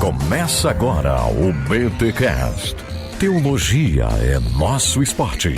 Começa agora o BTcast. Teologia é nosso esporte.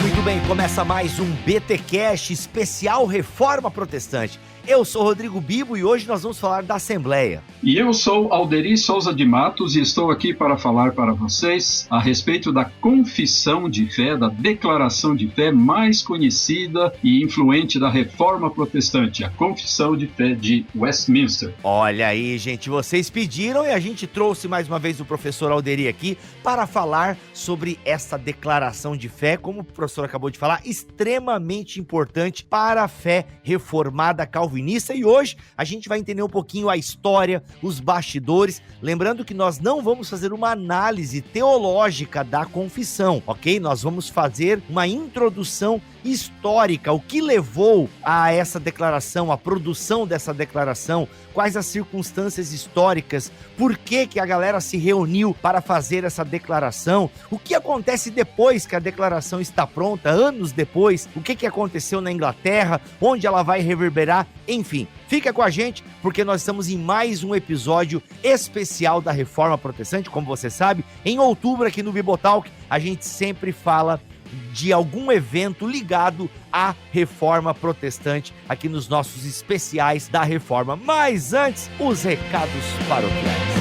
Muito bem. Começa mais um BTcast especial Reforma Protestante. Eu sou Rodrigo Bibo e hoje nós vamos falar da Assembleia. E eu sou Alderi Souza de Matos e estou aqui para falar para vocês a respeito da confissão de fé, da declaração de fé mais conhecida e influente da Reforma Protestante, a Confissão de Fé de Westminster. Olha aí, gente, vocês pediram e a gente trouxe mais uma vez o professor Alderi aqui para falar sobre essa declaração de fé, como o professor acabou de falar, extremamente importante para a fé reformada calvinista. E hoje a gente vai entender um pouquinho a história, os bastidores, lembrando que nós não vamos fazer uma análise teológica da confissão, ok? Nós vamos fazer uma introdução histórica, o que levou a essa declaração, a produção dessa declaração, quais as circunstâncias históricas, por que a galera se reuniu para fazer essa declaração, o que acontece depois que a declaração está pronta, anos depois, o que aconteceu na Inglaterra, onde ela vai reverberar, enfim. Fica com a gente, porque nós estamos em mais um episódio especial da Reforma Protestante, como você sabe, em outubro aqui no Bibotalk, a gente sempre fala de algum evento ligado à Reforma Protestante aqui nos nossos especiais da Reforma. Mas antes, os recados paroquiais.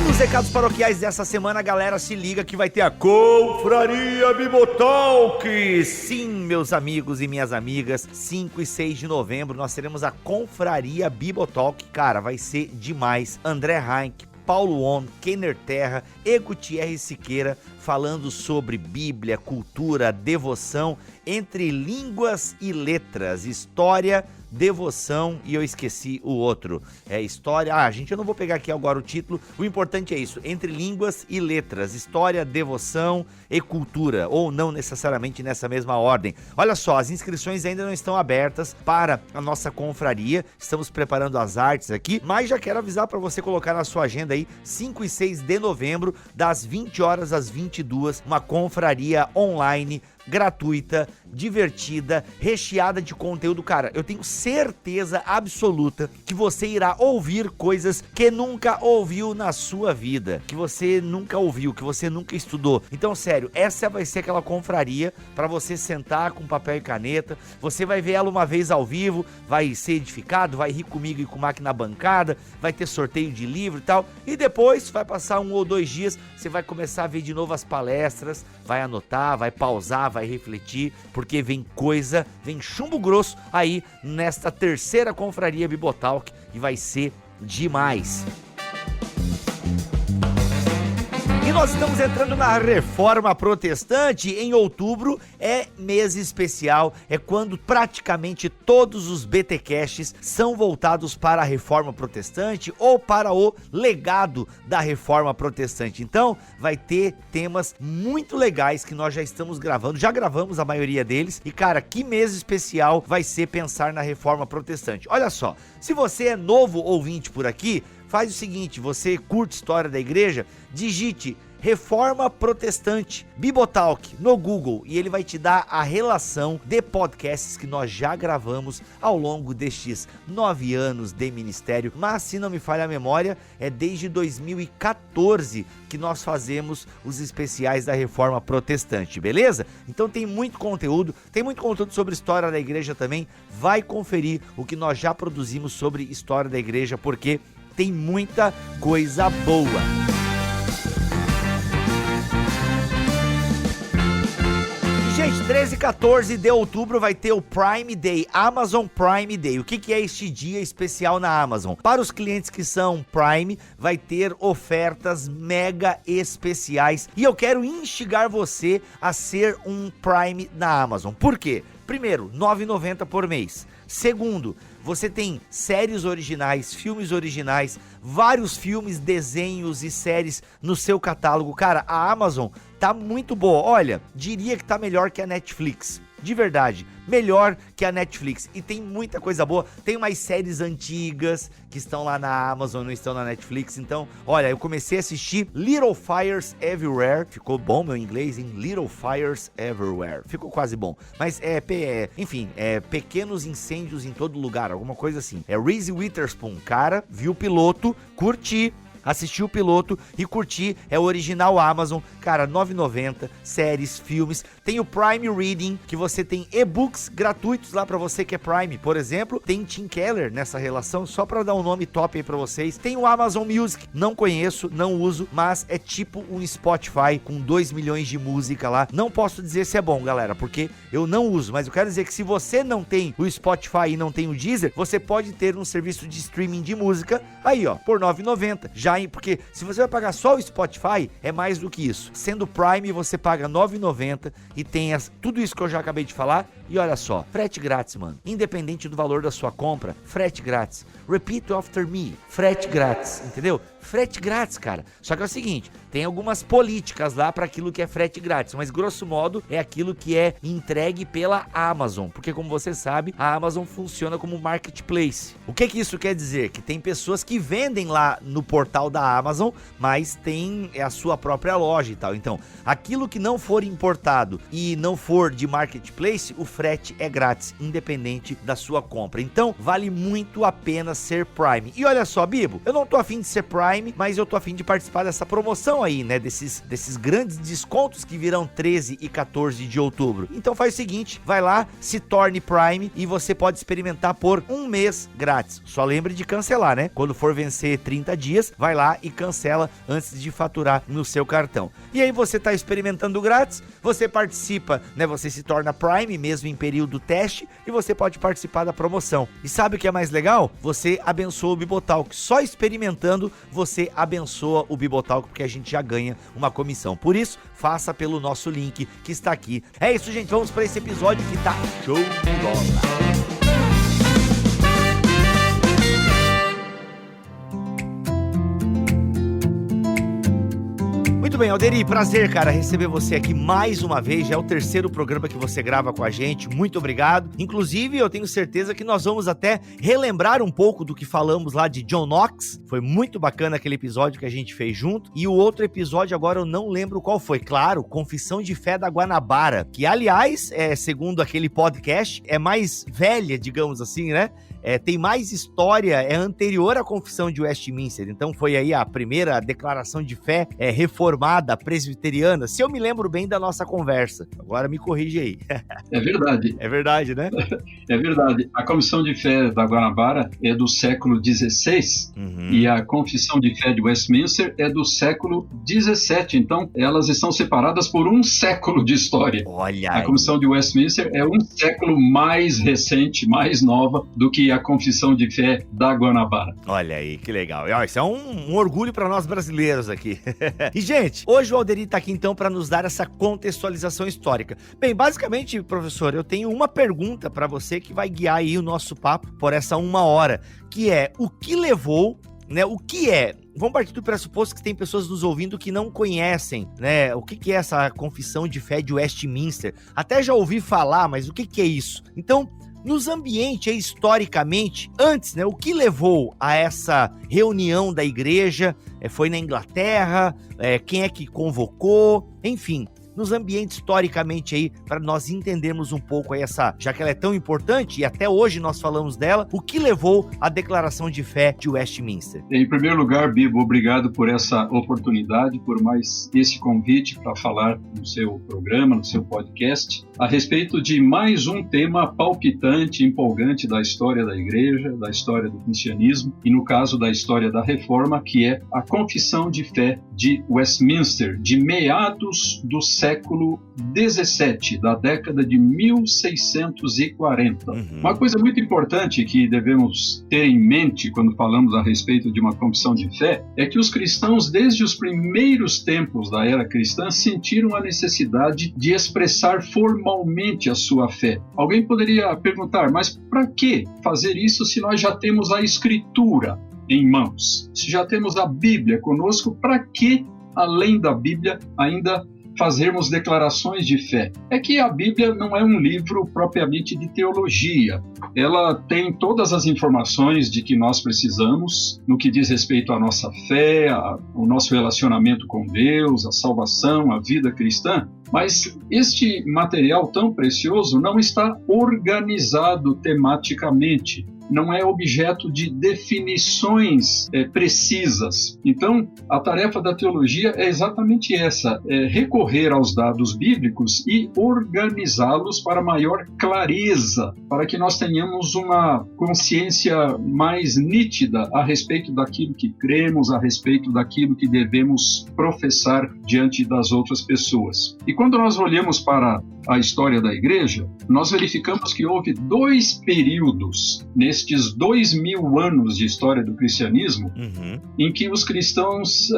Nos recados paroquiais dessa semana, galera, se liga que vai ter a Confraria Bibotalk. Sim, meus amigos e minhas amigas, 5 e 6 de novembro nós teremos a Confraria Bibotalk. Cara, vai ser demais. André Heinck, Paulo On, Kenner Terra e Gutierrez Siqueira falando sobre Bíblia, cultura, devoção, entre línguas e letras, história, devoção e eu esqueci o outro, história, gente, eu não vou pegar aqui agora o título, o importante é isso, entre línguas e letras, história, devoção e cultura, ou não necessariamente nessa mesma ordem. Olha só, as inscrições ainda não estão abertas para a nossa confraria, estamos preparando as artes aqui, mas já quero avisar para você colocar na sua agenda aí, 5 e 6 de novembro, das 20 horas às 22, uma confraria online, gratuita, divertida, recheada de conteúdo. Cara, eu tenho certeza absoluta que você irá ouvir coisas que nunca ouviu na sua vida, que você nunca ouviu, que você nunca estudou. Então, sério, essa vai ser aquela confraria para você sentar com papel e caneta, você vai ver ela uma vez ao vivo, vai ser edificado, vai rir comigo e com o Mac na bancada, vai ter sorteio de livro e tal, e depois vai passar 1 ou 2 dias, você vai começar a ver de novo as palestras, vai anotar, vai pausar, vai refletir, porque vem chumbo grosso aí nesta terceira confraria Bibotalk e vai ser demais. E nós estamos entrando na Reforma Protestante. Em outubro é mês especial, é quando praticamente todos os BTcasts são voltados para a Reforma Protestante ou para o legado da Reforma Protestante. Então vai ter temas muito legais que nós já estamos gravando, já gravamos a maioria deles. E cara, que mês especial vai ser pensar na Reforma Protestante. Olha só, se você é novo ouvinte por aqui, faz o seguinte, você curte história da igreja, digite Reforma Protestante Bibotalk no Google e ele vai te dar a relação de podcasts que nós já gravamos ao longo destes 9 anos de ministério, mas se não me falha a memória, é desde 2014 que nós fazemos os especiais da Reforma Protestante, beleza? Então tem muito conteúdo sobre história da igreja também, vai conferir o que nós já produzimos sobre história da igreja, porque tem muita coisa boa. Gente, 13 e 14 de outubro vai ter o Prime Day, Amazon Prime Day. O que é este dia especial na Amazon? Para os clientes que são Prime, vai ter ofertas mega especiais. E eu quero instigar você a ser um Prime na Amazon. Por quê? Primeiro, R$ 9,90 por mês. Segundo, você tem séries originais, filmes originais, vários filmes, desenhos e séries no seu catálogo. Cara, a Amazon tá muito boa. Olha, diria que tá melhor que a Netflix. de verdade, melhor que a Netflix. E tem muita coisa boa. Tem umas séries antigas que estão lá na Amazon, não estão na Netflix. Então, olha, eu comecei a assistir Little Fires Everywhere. Ficou bom meu inglês, hein? Little Fires Everywhere. Ficou quase bom. Mas enfim, pequenos incêndios em todo lugar, alguma coisa assim. É Reese Witherspoon, cara, viu o piloto, curti. Assisti o piloto e curti, é o original Amazon, cara, R$ 9,90, séries, filmes, tem o Prime Reading, que você tem e-books gratuitos lá pra você que é Prime, por exemplo, tem Tim Keller nessa relação, só pra dar um nome top aí pra vocês, tem o Amazon Music, não conheço, não uso, mas é tipo um Spotify com 2 milhões de música lá, não posso dizer se é bom, galera, porque eu não uso, mas eu quero dizer que se você não tem o Spotify e não tem o Deezer, você pode ter um serviço de streaming de música, aí ó, por R$ 9,90, já porque se você vai pagar só o Spotify, é mais do que isso. Sendo Prime, você paga R$ 9,90 e tem tudo isso que eu já acabei de falar. E olha só, frete grátis, mano. Independente do valor da sua compra, frete grátis. Repeat after me, frete grátis, entendeu? Frete grátis, cara. Só que é o seguinte, tem algumas políticas lá para aquilo que é frete grátis, mas grosso modo é aquilo que é entregue pela Amazon, porque como você sabe, a Amazon funciona como marketplace. O que isso quer dizer? Que tem pessoas que vendem lá no portal da Amazon, mas tem a sua própria loja e tal. Então, aquilo que não for importado e não for de marketplace, o frete é grátis, independente da sua compra. Então, vale muito a pena ser Prime. E olha só, Bibo, eu não tô afim de ser Prime, mas eu tô afim de participar dessa promoção aí, né, desses grandes descontos que virão 13 e 14 de outubro. Então faz o seguinte, vai lá, se torne Prime e você pode experimentar por 1 mês grátis. Só lembre de cancelar, né? Quando for vencer 30 dias, vai lá e cancela antes de faturar no seu cartão. E aí você tá experimentando grátis, você participa, né, você se torna Prime mesmo em período teste e você pode participar da promoção. E sabe o que é mais legal? Você abençoa o Bibotalk. Só experimentando você abençoa o Bibotalk, porque a gente já ganha uma comissão. Por isso, faça pelo nosso link que está aqui. É isso, gente. Vamos para esse episódio que tá show de bola. Muito bem, Alderi, prazer, cara, receber você aqui mais uma vez. Já é o 3º programa que você grava com a gente. Muito obrigado. Inclusive, eu tenho certeza que nós vamos até relembrar um pouco do que falamos lá de John Knox. Foi muito bacana aquele episódio que a gente fez junto. E o outro episódio, agora eu não lembro qual foi. Claro, Confissão de Fé da Guanabara, que, aliás, segundo aquele podcast, é mais velha, digamos assim, né? Tem mais história, é anterior à Confissão de Westminster, então foi aí a primeira declaração de fé reformada, presbiteriana, se eu me lembro bem da nossa conversa. Agora me corrige aí. É verdade. É verdade, né? É verdade. A Confissão de Fé da Guanabara é do século XVI e a Confissão de Fé de Westminster é do século XVII, então elas estão separadas por 1 século de história. Olha a Confissão de Westminster é 1 século mais recente, mais nova do que a Confissão de Fé da Guanabara. Olha aí, que legal. Isso é um orgulho para nós brasileiros aqui. E, gente, hoje o Alderi tá aqui então para nos dar essa contextualização histórica. Bem, basicamente, professor, eu tenho uma pergunta para você que vai guiar aí o nosso papo por essa 1 hora, que é o que levou, né, o que é... Vamos partir do pressuposto que tem pessoas nos ouvindo que não conhecem, né? O que é essa Confissão de Fé de Westminster? Até já ouvi falar, mas o que é isso? Então, nos ambientes, historicamente, antes, né, o que levou a essa reunião da igreja? Foi na Inglaterra? Quem é que convocou? Enfim, nos ambientes historicamente aí, para nós entendermos um pouco aí essa, já que ela é tão importante e até hoje nós falamos dela, o que levou à declaração de fé de Westminster? Em primeiro lugar, Bibo, obrigado por essa oportunidade, por mais esse convite para falar no seu programa, no seu podcast, a respeito de mais um tema palpitante, empolgante da história da igreja, da história do cristianismo e, no caso, da história da reforma, que é a Confissão de Fé de Westminster, de meados do século XVII, da década de 1640. Uma coisa muito importante que devemos ter em mente quando falamos a respeito de uma confissão de fé é que os cristãos, desde os primeiros tempos da era cristã, sentiram a necessidade de expressar formalmente a sua fé. Alguém poderia perguntar, mas para que fazer isso se nós já temos a Escritura em mãos? Se já temos a Bíblia conosco, para que, além da Bíblia, ainda fazermos declarações de fé. É que a Bíblia não é um livro propriamente de teologia. Ela tem todas as informações de que nós precisamos no que diz respeito à nossa fé, ao nosso relacionamento com Deus, a salvação, a vida cristã. Mas este material tão precioso não está organizado tematicamente. Não é objeto de definições precisas. Então, a tarefa da teologia é exatamente essa, recorrer aos dados bíblicos e organizá-los para maior clareza, para que nós tenhamos uma consciência mais nítida a respeito daquilo que cremos, a respeito daquilo que devemos professar diante das outras pessoas. E quando nós olhamos para a história da igreja, nós verificamos que houve 2 períodos nestes 2000 anos de história do cristianismo, em que os cristãos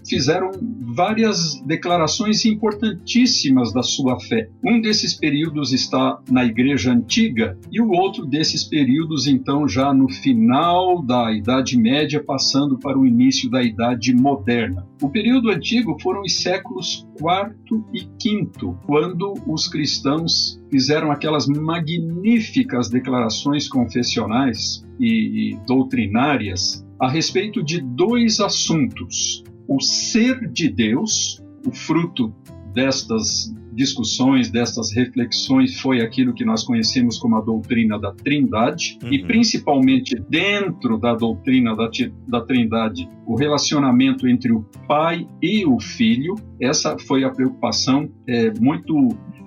fizeram várias declarações importantíssimas da sua fé. Um desses períodos está na Igreja Antiga e o outro desses períodos, então, já no final da Idade Média, passando para o início da Idade Moderna. O período antigo foram os séculos IV e V, quando os cristãos fizeram aquelas magníficas declarações confessionais e doutrinárias a respeito de 2 assuntos: o ser de Deus, o fruto destas discussões, destas reflexões, foi aquilo que nós conhecemos como a doutrina da Trindade, e principalmente dentro da doutrina da Trindade, o relacionamento entre o Pai e o Filho. Essa foi a preocupação muito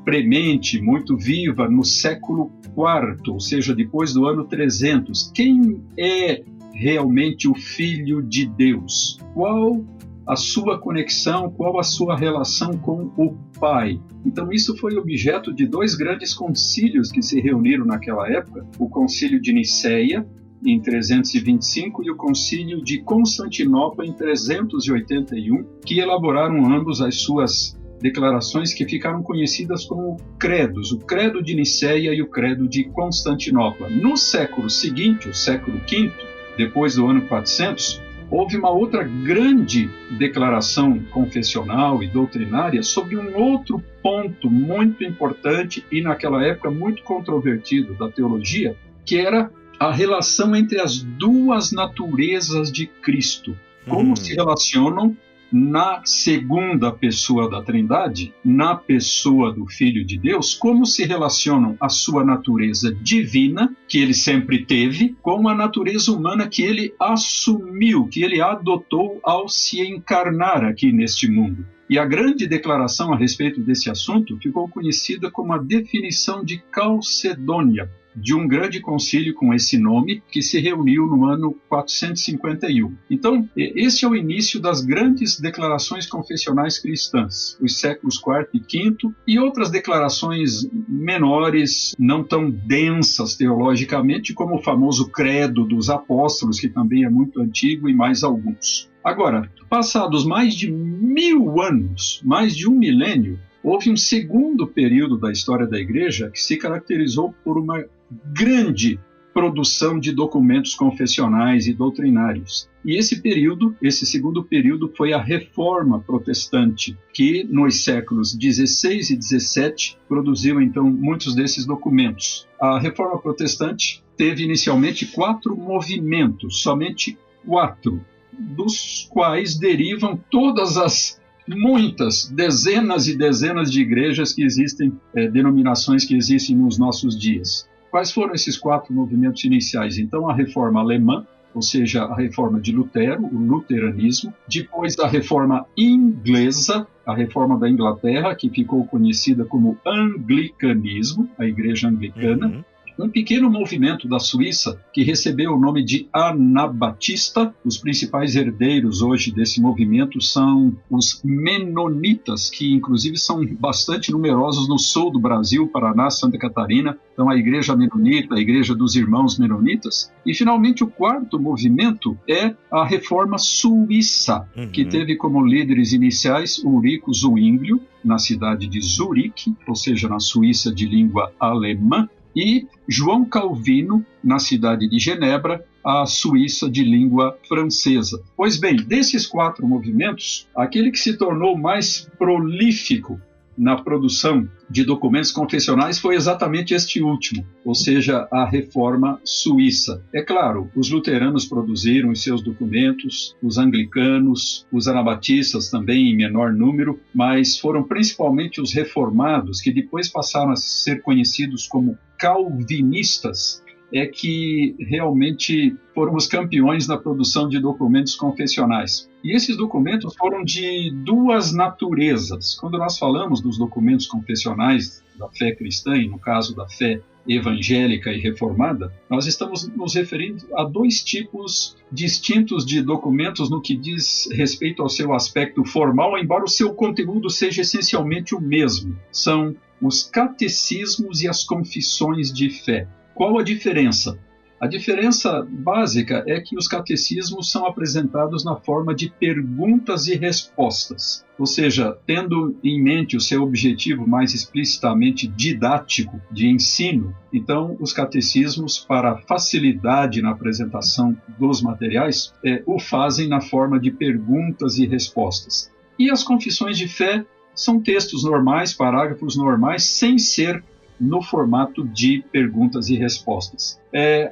premente, muito viva no século IV, ou seja, depois do ano 300. Quem é realmente o Filho de Deus? Qual a sua conexão, qual a sua relação com o Pai? Então isso foi objeto de 2 grandes concílios que se reuniram naquela época: o concílio de Nicéia, em 325, e o concílio de Constantinopla, em 381, que elaboraram ambos as suas declarações, que ficaram conhecidas como credos, o credo de Nicéia e o credo de Constantinopla. No século seguinte, o século V, depois do ano 400, houve uma outra grande declaração confessional e doutrinária sobre um outro ponto muito importante e, naquela época, muito controvertido da teologia, que era a relação entre as 2 naturezas de Cristo. Como se relacionam na segunda pessoa da Trindade, na pessoa do Filho de Deus, como se relacionam a sua natureza divina, que ele sempre teve, com a natureza humana que ele assumiu, que ele adotou ao se encarnar aqui neste mundo. E a grande declaração a respeito desse assunto ficou conhecida como a definição de Calcedônia, de um grande concílio com esse nome, que se reuniu no ano 451. Então, esse é o início das grandes declarações confessionais cristãs, os séculos IV e V, e outras declarações menores, não tão densas teologicamente, como o famoso Credo dos Apóstolos, que também é muito antigo, e mais alguns. Agora, passados mais de 1000 anos, mais de um milênio, houve um segundo período da história da Igreja que se caracterizou por uma grande produção de documentos confessionais e doutrinários. E esse segundo período, foi a Reforma Protestante, que nos séculos XVI e XVII produziu então muitos desses documentos. A Reforma Protestante teve inicialmente 4 movimentos, somente 4, dos quais derivam todas as muitas, dezenas e dezenas de igrejas que existem, denominações que existem nos nossos dias. Quais foram esses 4 movimentos iniciais? Então, a Reforma Alemã, ou seja, a Reforma de Lutero, o luteranismo. Depois, a Reforma Inglesa, a Reforma da Inglaterra, que ficou conhecida como Anglicanismo, a Igreja Anglicana. Um pequeno movimento da Suíça que recebeu o nome de Anabatista. Os principais herdeiros hoje desse movimento são os menonitas, que inclusive são bastante numerosos no sul do Brasil, Paraná, Santa Catarina. Então, a Igreja Menonita, a Igreja dos Irmãos Menonitas. E, finalmente, o 4º movimento é a Reforma Suíça, que teve como líderes iniciais Ulrico Zwinglio, na cidade de Zurique, ou seja, na Suíça de língua alemã, e João Calvino, na cidade de Genebra, a Suíça de língua francesa. Pois bem, desses 4 movimentos, aquele que se tornou mais prolífico na produção de documentos confessionais foi exatamente este último, ou seja, a Reforma Suíça. É claro, os luteranos produziram os seus documentos, os anglicanos, os anabatistas também em menor número, mas foram principalmente os reformados, que depois passaram a ser conhecidos como calvinistas, é que realmente foram os campeões na produção de documentos confessionais. E esses documentos foram de 2 naturezas. Quando nós falamos dos documentos confessionais da fé cristã, e no caso da fé evangélica e reformada, nós estamos nos referindo a 2 tipos distintos de documentos no que diz respeito ao seu aspecto formal, embora o seu conteúdo seja essencialmente o mesmo. São os catecismos e as confissões de fé. Qual a diferença? A diferença básica é que os catecismos são apresentados na forma de perguntas e respostas, ou seja, tendo em mente o seu objetivo mais explicitamente didático, de ensino. Então, os catecismos, para facilidade na apresentação dos materiais, o fazem na forma de perguntas e respostas. E as confissões de fé são textos normais, parágrafos normais, sem ser no formato de perguntas e respostas.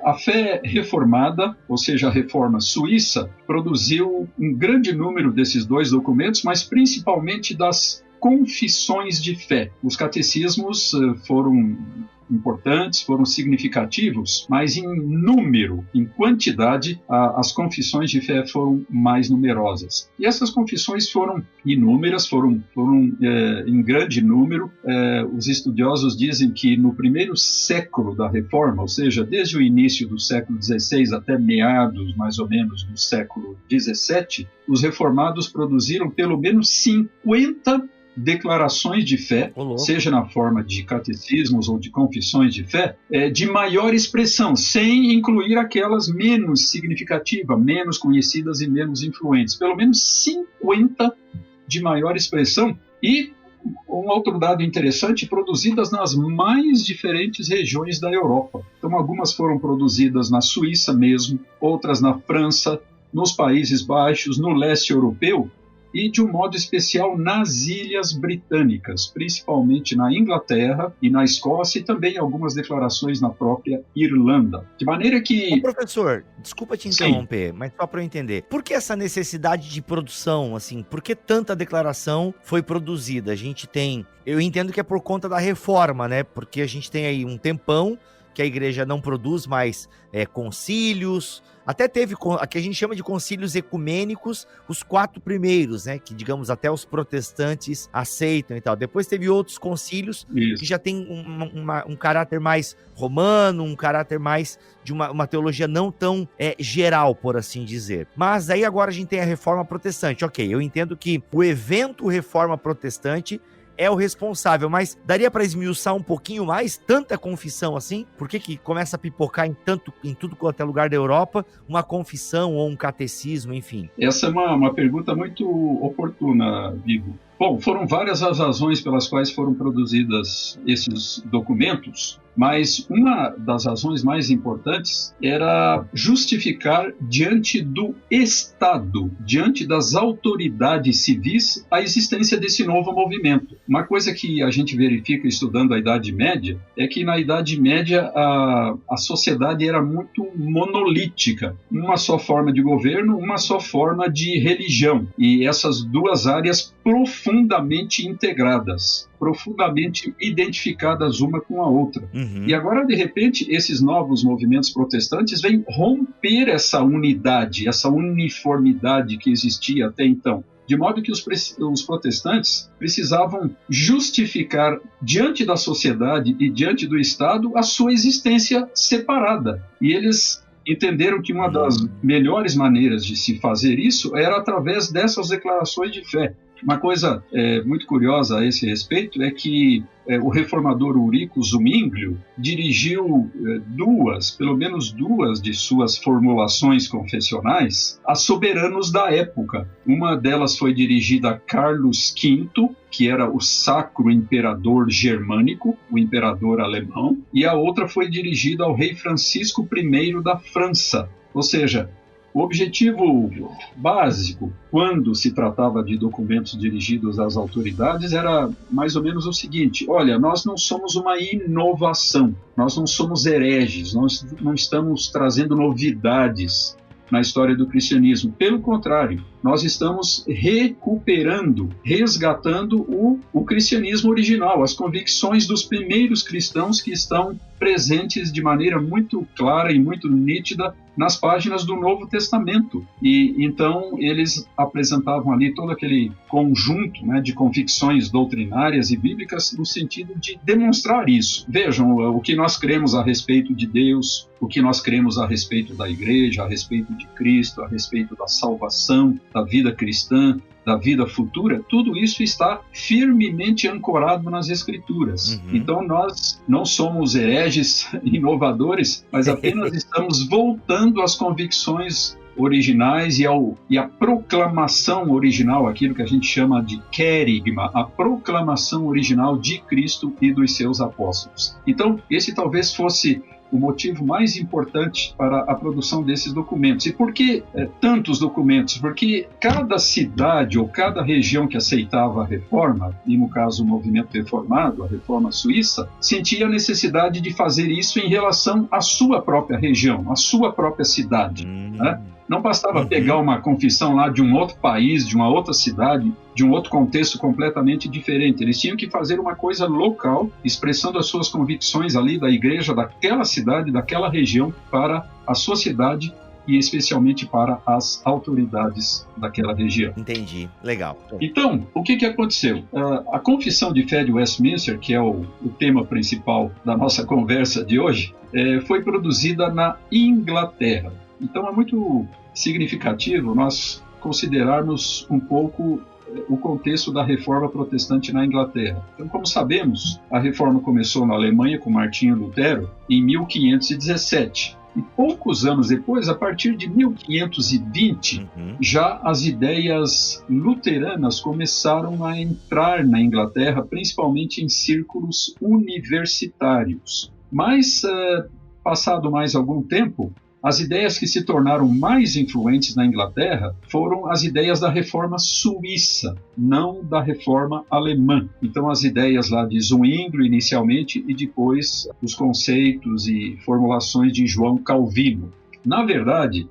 A fé reformada, ou seja, a Reforma Suíça, produziu um grande número desses 2 documentos, mas principalmente das confissões de fé. Os catecismos foram importantes, foram significativos, mas em número, em quantidade, as confissões de fé foram mais numerosas. E essas confissões foram inúmeras, foram em grande número. Os estudiosos dizem que no primeiro século da Reforma, ou seja, desde o início do século XVI até meados, mais ou menos, do século XVII, os reformados produziram pelo menos 50 declarações de fé, seja na forma de catecismos ou de confissões de fé, de maior expressão, sem incluir aquelas menos significativas, menos conhecidas e menos influentes. Pelo menos 50 de maior expressão e, um outro dado interessante, produzidas nas mais diferentes regiões da Europa. Então, algumas foram produzidas na Suíça mesmo, outras na França, nos Países Baixos, no leste europeu, e, de um modo especial, nas Ilhas Britânicas, principalmente na Inglaterra e na Escócia, e também algumas declarações na própria Irlanda. De maneira que... Professor, desculpa te interromper, mas só para eu entender. Por que essa necessidade de produção, assim? Por que tanta declaração foi produzida? A gente tem... Eu entendo que é por conta da reforma, né? Porque a gente tem aí um tempão que a igreja não produz mais concílios. Até teve a que a gente chama de concílios ecumênicos, os 4 primeiros, né? Que, digamos, até os protestantes aceitam e tal. Depois teve outros concílios que já tem um caráter mais romano, um caráter mais de uma teologia não tão geral, por assim dizer. Mas aí agora a gente tem a reforma protestante. Ok, eu entendo que o evento reforma protestante é o responsável, mas daria para esmiuçar um pouquinho mais tanta confissão assim? Por que começa a pipocar em tudo quanto é lugar da Europa uma confissão ou um catecismo, enfim? Essa é uma pergunta muito oportuna, Vigo. Bom, foram várias as razões pelas quais foram produzidas esses documentos, mas uma das razões mais importantes era justificar diante do Estado, diante das autoridades civis, a existência desse novo movimento. Uma coisa que a gente verifica estudando a Idade Média é que na Idade Média a sociedade era muito monolítica, uma só forma de governo, uma só forma de religião, e essas 2 áreas profundamente integradas, profundamente identificadas uma com a outra. E agora, de repente, esses novos movimentos protestantes vêm romper essa unidade, essa uniformidade que existia até então. De modo que os protestantes precisavam justificar diante da sociedade e diante do Estado a sua existência separada. E eles entenderam que uma das melhores maneiras de se fazer isso era através dessas declarações de fé. Uma coisa muito curiosa a esse respeito é que o reformador Ulrico Zwinglio dirigiu pelo menos duas de suas formulações confessionais a soberanos da época. Uma delas foi dirigida a Carlos V, que era o Sacro Imperador Germânico, o imperador alemão, e a outra foi dirigida ao rei Francisco I da França, Ou seja, o objetivo básico, quando se tratava de documentos dirigidos às autoridades, era mais ou menos o seguinte: olha, nós não somos uma inovação, nós não somos hereges, nós não estamos trazendo novidades na história do cristianismo. Pelo contrário, nós estamos recuperando, resgatando o cristianismo original, as convicções dos primeiros cristãos que estão presentes de maneira muito clara e muito nítida nas páginas do Novo Testamento. E então eles apresentavam ali todo aquele conjunto, né, de convicções doutrinárias e bíblicas no sentido de demonstrar isso. Vejam o que nós cremos a respeito de Deus, o que nós cremos a respeito da igreja, a respeito de Cristo, a respeito da salvação, da vida cristã, da vida futura, tudo isso está firmemente ancorado nas Escrituras. Então nós não somos hereges inovadores, mas apenas estamos voltando às convicções originais e a proclamação original, aquilo que a gente chama de querigma, a proclamação original de Cristo e dos seus apóstolos. Então, esse talvez fosse o motivo mais importante para a produção desses documentos. E por que tantos documentos? Porque cada cidade ou cada região que aceitava a reforma, e no caso o movimento reformado, a reforma suíça, sentia a necessidade de fazer isso em relação à sua própria região, à sua própria cidade, né? Não bastava pegar uma confissão lá de um outro país, de uma outra cidade, de um outro contexto completamente diferente. Eles tinham que fazer uma coisa local, expressando as suas convicções ali da igreja, daquela cidade, daquela região, para a sociedade e especialmente para as autoridades daquela região. Entendi, legal. Então, o que aconteceu? A Confissão de Fé de Westminster, que é o tema principal da nossa conversa de hoje, foi produzida na Inglaterra. Então é muito significativo nós considerarmos um pouco o contexto da Reforma Protestante na Inglaterra. Então, como sabemos, a Reforma começou na Alemanha com Martinho Lutero em 1517. E poucos anos depois, a partir de 1520, já as ideias luteranas começaram a entrar na Inglaterra, principalmente em círculos universitários. Mas, passado mais algum tempo, as ideias que se tornaram mais influentes na Inglaterra foram as ideias da Reforma Suíça, não da Reforma Alemã. Então, as ideias lá de Zwinglio inicialmente e depois os conceitos e formulações de João Calvino. Na verdade,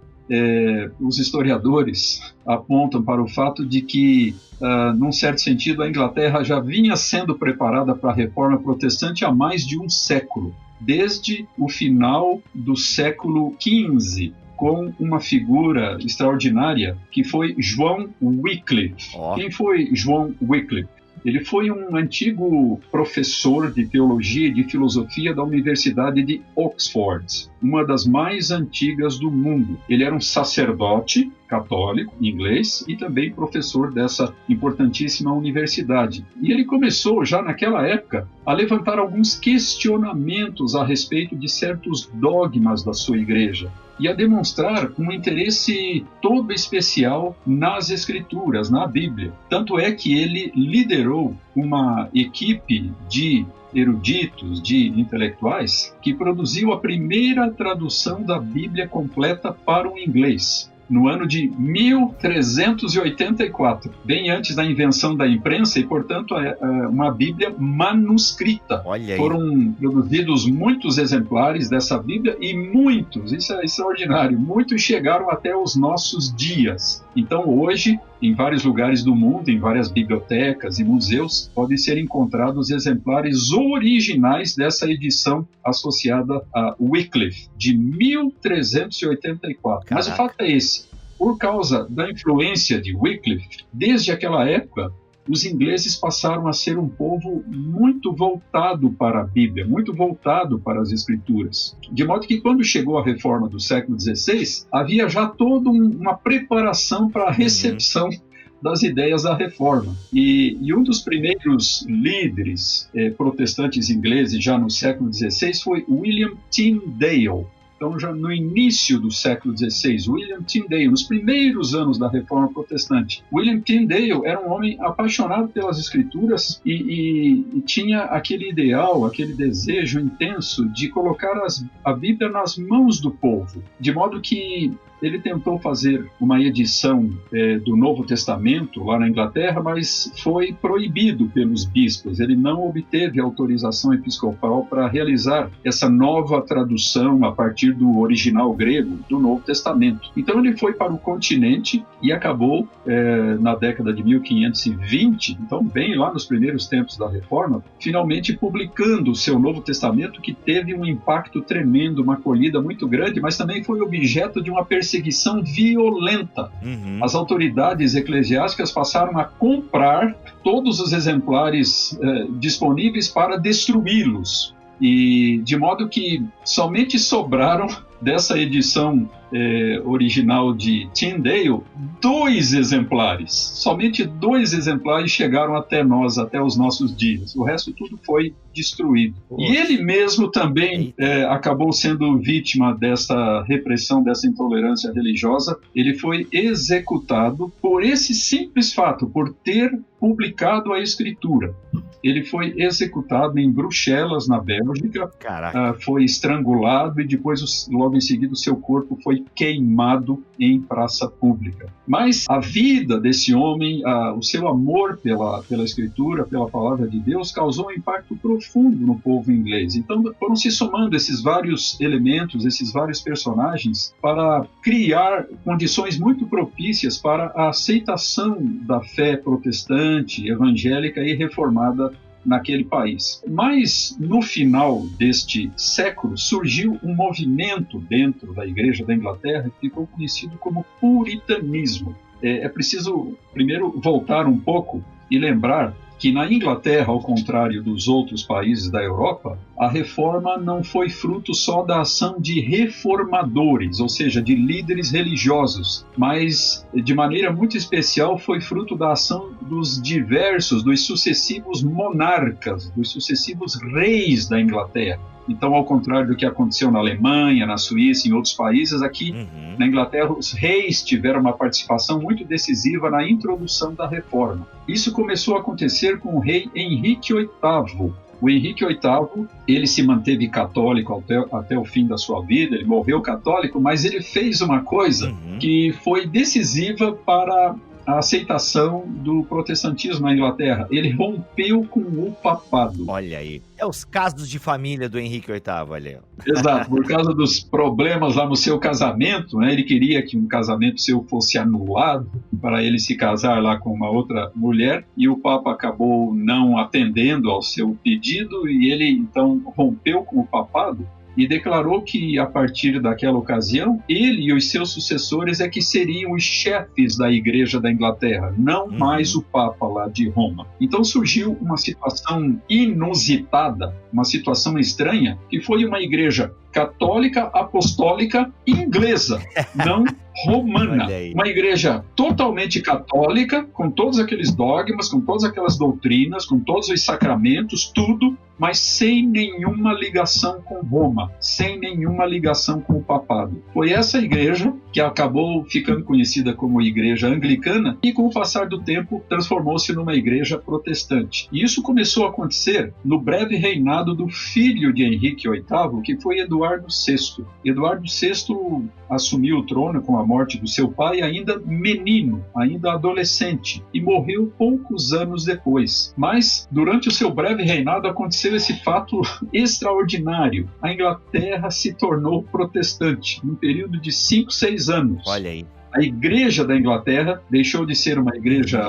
os historiadores apontam para o fato de que, num certo sentido, a Inglaterra já vinha sendo preparada para a Reforma Protestante há mais de um século. Desde o final do século XV, com uma figura extraordinária que foi João Wycliffe. Quem foi João Wycliffe? Ele foi um antigo professor de teologia e de filosofia da Universidade de Oxford, uma das mais antigas do mundo. Ele era um sacerdote católico, inglês, e também professor dessa importantíssima universidade. E ele começou, já naquela época, a levantar alguns questionamentos a respeito de certos dogmas da sua igreja e a demonstrar um interesse todo especial nas Escrituras, na Bíblia. Tanto é que ele liderou uma equipe de eruditos, de intelectuais, que produziu a primeira tradução da Bíblia completa para o inglês, no ano de 1384, bem antes da invenção da imprensa, e, portanto, uma Bíblia manuscrita. Olha aí. Foram produzidos muitos exemplares dessa Bíblia e muitos, isso é extraordinário, muitos chegaram até os nossos dias. Então, hoje, em vários lugares do mundo, em várias bibliotecas e museus, podem ser encontrados exemplares originais dessa edição associada a Wycliffe, de 1384. Mas o fato é esse: por causa da influência de Wycliffe, desde aquela época, os ingleses passaram a ser um povo muito voltado para a Bíblia, muito voltado para as Escrituras. De modo que, quando chegou a reforma do século XVI, havia já toda uma preparação para a recepção das ideias da reforma. E um dos primeiros líderes protestantes ingleses já no século XVI foi William Tyndale. Então, já no início do século XVI, William Tyndale, nos primeiros anos da Reforma Protestante, William Tyndale era um homem apaixonado pelas Escrituras e tinha aquele ideal, aquele desejo intenso de colocar a Bíblia nas mãos do povo, de modo que ele tentou fazer uma edição do Novo Testamento lá na Inglaterra, mas foi proibido pelos bispos. Ele não obteve autorização episcopal para realizar essa nova tradução a partir do original grego do Novo Testamento. Então ele foi para o continente e acabou, na década de 1520, então bem lá nos primeiros tempos da Reforma, finalmente publicando o seu Novo Testamento, que teve um impacto tremendo, uma acolhida muito grande, mas também foi objeto de uma perseguição violenta. As autoridades eclesiásticas passaram a comprar todos os exemplares disponíveis para destruí-los. E de modo que somente sobraram dessa edição original de Tyndale 2 exemplares. Somente 2 exemplares chegaram até nós, até os nossos dias. O resto tudo foi destruído. Poxa. E ele mesmo também acabou sendo vítima dessa repressão, dessa intolerância religiosa. Ele foi executado por esse simples fato, por ter publicado a Escritura. Ele foi executado em Bruxelas, na Bélgica, foi estrangulado e depois, logo em seguida, o seu corpo foi queimado em praça pública. Mas a vida desse homem, o seu amor pela Escritura, pela Palavra de Deus, causou um impacto profundo no povo inglês. Então foram se somando esses vários elementos, esses vários personagens, para criar condições muito propícias para a aceitação da fé protestante, evangélica e reformada naquele país. Mas, no final deste século, surgiu um movimento dentro da Igreja da Inglaterra que ficou conhecido como puritanismo. É preciso, primeiro, voltar um pouco e lembrar que na Inglaterra, ao contrário dos outros países da Europa, a reforma não foi fruto só da ação de reformadores, ou seja, de líderes religiosos, mas, de maneira muito especial, foi fruto da ação dos sucessivos monarcas, dos sucessivos reis da Inglaterra. Então, ao contrário do que aconteceu na Alemanha, na Suíça e em outros países, aqui na Inglaterra os reis tiveram uma participação muito decisiva na introdução da reforma. Isso começou a acontecer com o rei Henrique VIII. O Henrique VIII, ele se manteve católico até o fim da sua vida, ele morreu católico, mas ele fez uma coisa que foi decisiva para a aceitação do protestantismo na Inglaterra. Ele rompeu com o papado. Olha aí. É os casos de família do Henrique VIII, olha. Exato. Por causa dos problemas lá no seu casamento, né? Ele queria que um casamento seu fosse anulado para ele se casar lá com uma outra mulher, e o Papa acabou não atendendo ao seu pedido, e ele então rompeu com o papado e declarou que, a partir daquela ocasião, ele e os seus sucessores é que seriam os chefes da Igreja da Inglaterra, não mais o Papa lá de Roma. Então surgiu uma situação inusitada, uma situação estranha, que foi uma igreja católica, apostólica, inglesa, não romana. Uma igreja totalmente católica, com todos aqueles dogmas, com todas aquelas doutrinas, com todos os sacramentos, tudo, mas sem nenhuma ligação com Roma, sem nenhuma ligação com o papado. Foi essa igreja que acabou ficando conhecida como Igreja Anglicana e, com o passar do tempo, transformou-se numa igreja protestante. E isso começou a acontecer no breve reinado do filho de Henrique VIII, que foi Eduardo VI. Eduardo VI assumiu o trono com a morte do seu pai ainda menino, ainda adolescente, e morreu poucos anos depois. Mas, durante o seu breve reinado, aconteceu esse fato extraordinário. A Inglaterra se tornou protestante, num período de 5, 6 anos. Olha aí. A Igreja da Inglaterra deixou de ser uma igreja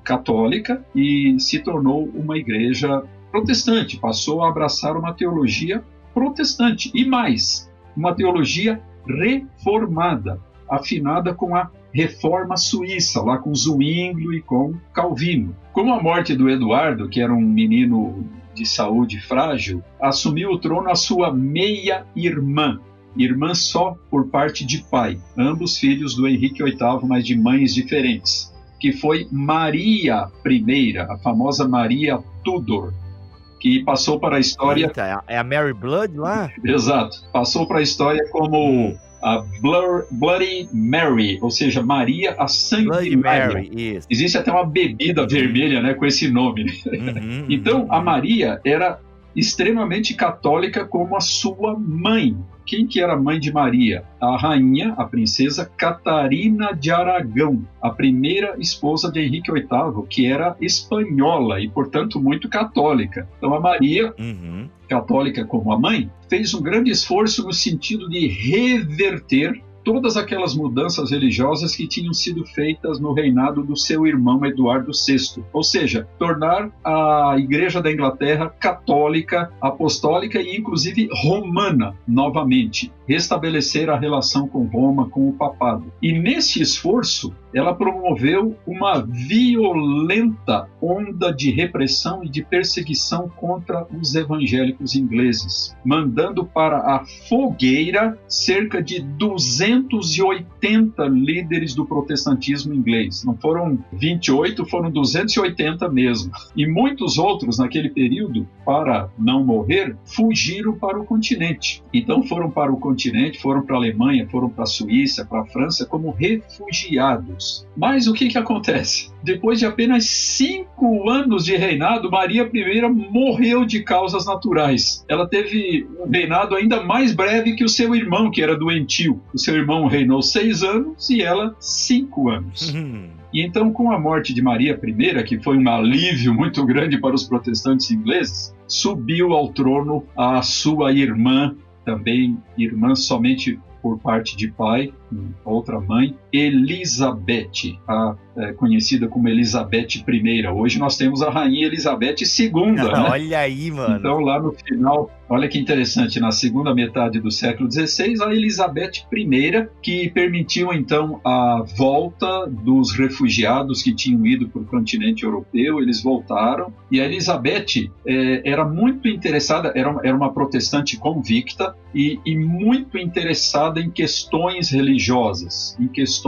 católica e se tornou uma igreja protestante, passou a abraçar uma teologia protestante e mais, uma teologia reformada, afinada com a Reforma Suíça, lá com Zwinglio e com Calvino. Com a morte do Eduardo, que era um menino de saúde frágil, assumiu o trono a sua meia-irmã, irmã só por parte de pai, ambos filhos do Henrique VIII, mas de mães diferentes, que foi Maria I, a famosa Maria Tudor. que passou para a história... Eita, é a Mary Blood lá? Exato. Passou para a história como a Bloody Mary, ou seja, Maria a Sanguinária. Bloody Mary, isso. Existe até uma bebida vermelha, né, com esse nome. Então, a Maria era extremamente católica como a sua mãe. Quem que era a mãe de Maria? A rainha, a princesa Catarina de Aragão, a primeira esposa de Henrique VIII, que era espanhola e, portanto, muito católica. Então, a Maria, católica como a mãe, fez um grande esforço no sentido de reverter todas aquelas mudanças religiosas que tinham sido feitas no reinado do seu irmão Eduardo VI. Ou seja, tornar a Igreja da Inglaterra católica, apostólica e inclusive romana novamente. Restabelecer a relação com Roma, com o papado. E nesse esforço, ela promoveu uma violenta onda de repressão e de perseguição contra os evangélicos ingleses, mandando para a fogueira cerca de 280 líderes do protestantismo inglês. Não foram 28, foram 280 mesmo. E muitos outros, naquele período, para não morrer, fugiram para o continente. Então foram para o continente, foram para a Alemanha, foram para a Suíça, para a França, como refugiados. Mas o que acontece? Depois de apenas 5 anos de reinado, Maria I morreu de causas naturais. Ela teve um reinado ainda mais breve que o seu irmão, que era doentio. O seu irmão reinou 6 anos e ela 5 anos. E então, com a morte de Maria I, que foi um alívio muito grande para os protestantes ingleses, subiu ao trono a sua irmã, também irmã somente por parte de pai, outra mãe, Elizabeth, conhecida como Elizabeth I. Hoje nós temos a rainha Elizabeth II, né? Olha aí, mano. Então lá no final, olha que interessante, na segunda metade do século XVI, a Elizabeth I, que permitiu então a volta dos refugiados que tinham ido para o continente europeu, eles voltaram, e a Elizabeth era muito interessada, era uma protestante convicta e muito interessada em questões religiosas, em questões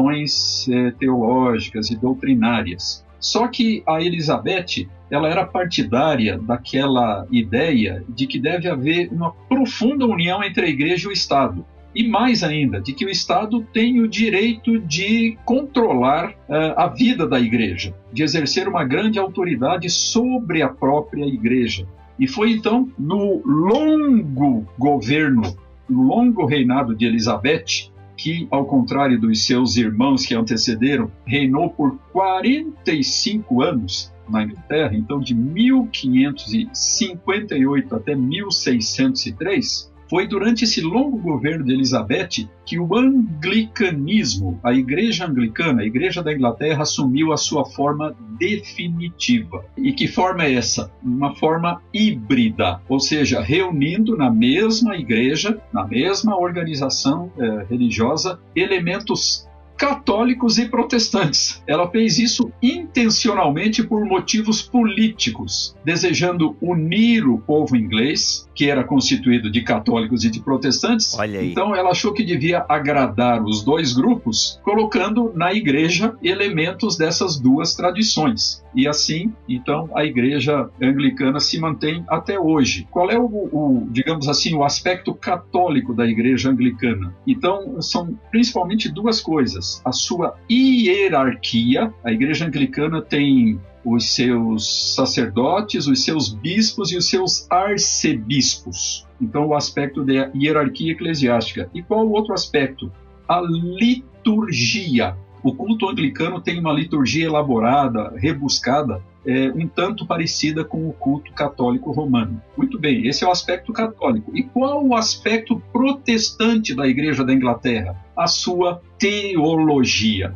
teológicas e doutrinárias. Só que a Elizabeth, ela era partidária daquela ideia de que deve haver uma profunda união entre a Igreja e o Estado. E mais ainda, de que o Estado tem o direito de controlar a vida da Igreja, de exercer uma grande autoridade sobre a própria Igreja. E foi então no longo governo, no longo reinado de Elizabeth, que, ao contrário dos seus irmãos que antecederam, reinou por 45 anos na Inglaterra, então de 1558 até 1603, foi durante esse longo governo de Elizabeth que o anglicanismo, a Igreja Anglicana, a Igreja da Inglaterra, assumiu a sua forma definitiva. E que forma é essa? Uma forma híbrida, ou seja, reunindo na mesma igreja, na mesma organização religiosa, elementos católicos e protestantes. Ela fez isso intencionalmente por motivos políticos, desejando unir o povo inglês, que era constituído de católicos e de protestantes. Olha aí. Então ela achou que devia agradar os dois grupos, colocando na igreja elementos dessas duas tradições. E assim, então, a igreja anglicana se mantém até hoje. Qual é digamos assim, o aspecto católico da igreja anglicana? Então, são principalmente duas coisas. A sua hierarquia, a igreja anglicana tem os seus sacerdotes, os seus bispos e os seus arcebispos. Então, o aspecto da hierarquia eclesiástica. E qual o outro aspecto? A liturgia. O culto anglicano tem uma liturgia elaborada, rebuscada, um tanto parecida com o culto católico romano. Muito bem, esse é o aspecto católico. E qual o aspecto protestante da Igreja da Inglaterra? A sua teologia.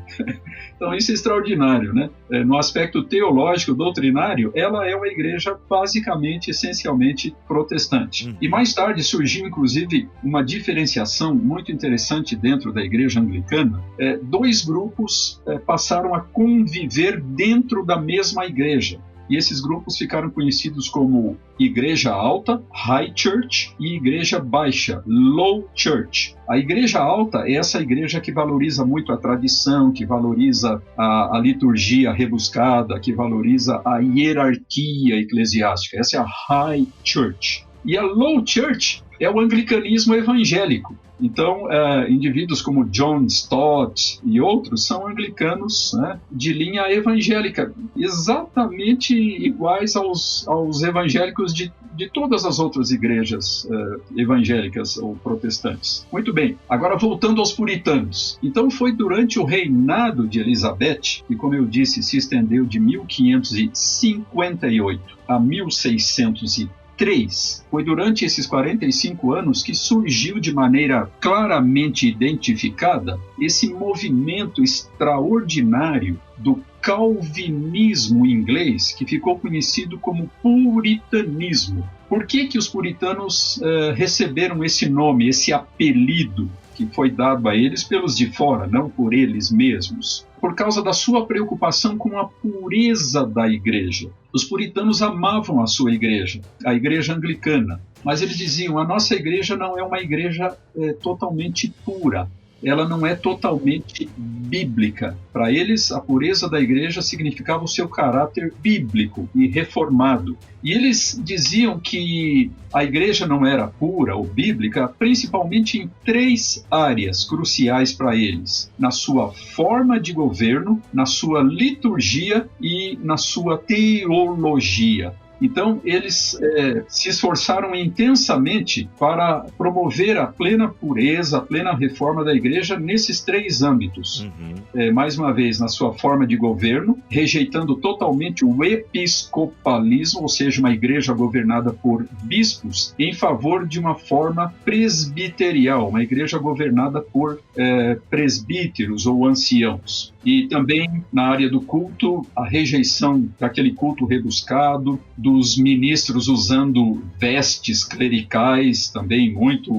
Então isso é extraordinário, né? No aspecto teológico, doutrinário, ela é uma igreja basicamente, essencialmente protestante. E mais tarde surgiu, inclusive, uma diferenciação muito interessante dentro da igreja anglicana. Dois grupos passaram a conviver dentro da mesma igreja. e esses grupos ficaram conhecidos como Igreja Alta, High Church, e Igreja Baixa, Low Church. A Igreja Alta é essa igreja que valoriza muito a tradição, que valoriza a liturgia rebuscada, que valoriza a hierarquia eclesiástica. Essa é a High Church. E a Low Church é o anglicanismo evangélico. Então, indivíduos como John Stott e outros são anglicanos, né, de linha evangélica, exatamente iguais aos evangélicos de todas as outras igrejas evangélicas ou protestantes. Muito bem, agora voltando aos puritanos. Então, foi durante o reinado de Elizabeth, que, como eu disse, se estendeu de 1558 a 1603, foi durante esses 45 anos que surgiu de maneira claramente identificada esse movimento extraordinário do calvinismo inglês, que ficou conhecido como puritanismo. Por que os puritanos receberam esse nome, esse apelido que foi dado a eles pelos de fora, não por eles mesmos? Por causa da sua preocupação com a pureza da igreja. Os puritanos amavam a sua igreja, a igreja anglicana, mas eles diziam, a nossa igreja não é uma igreja totalmente pura, ela não é totalmente bíblica. Para eles, a pureza da igreja significava o seu caráter bíblico e reformado. E eles diziam que a igreja não era pura ou bíblica, principalmente em 3 áreas cruciais para eles: na sua forma de governo, na sua liturgia e na sua teologia. Então, eles se esforçaram intensamente para promover a plena pureza, a plena reforma da igreja nesses 3 âmbitos. Mais uma vez, na sua forma de governo, rejeitando totalmente o episcopalismo, ou seja, uma igreja governada por bispos, em favor de uma forma presbiterial, uma igreja governada por presbíteros ou anciãos. E também na área do culto, a rejeição daquele culto rebuscado, dos ministros usando vestes clericais também muito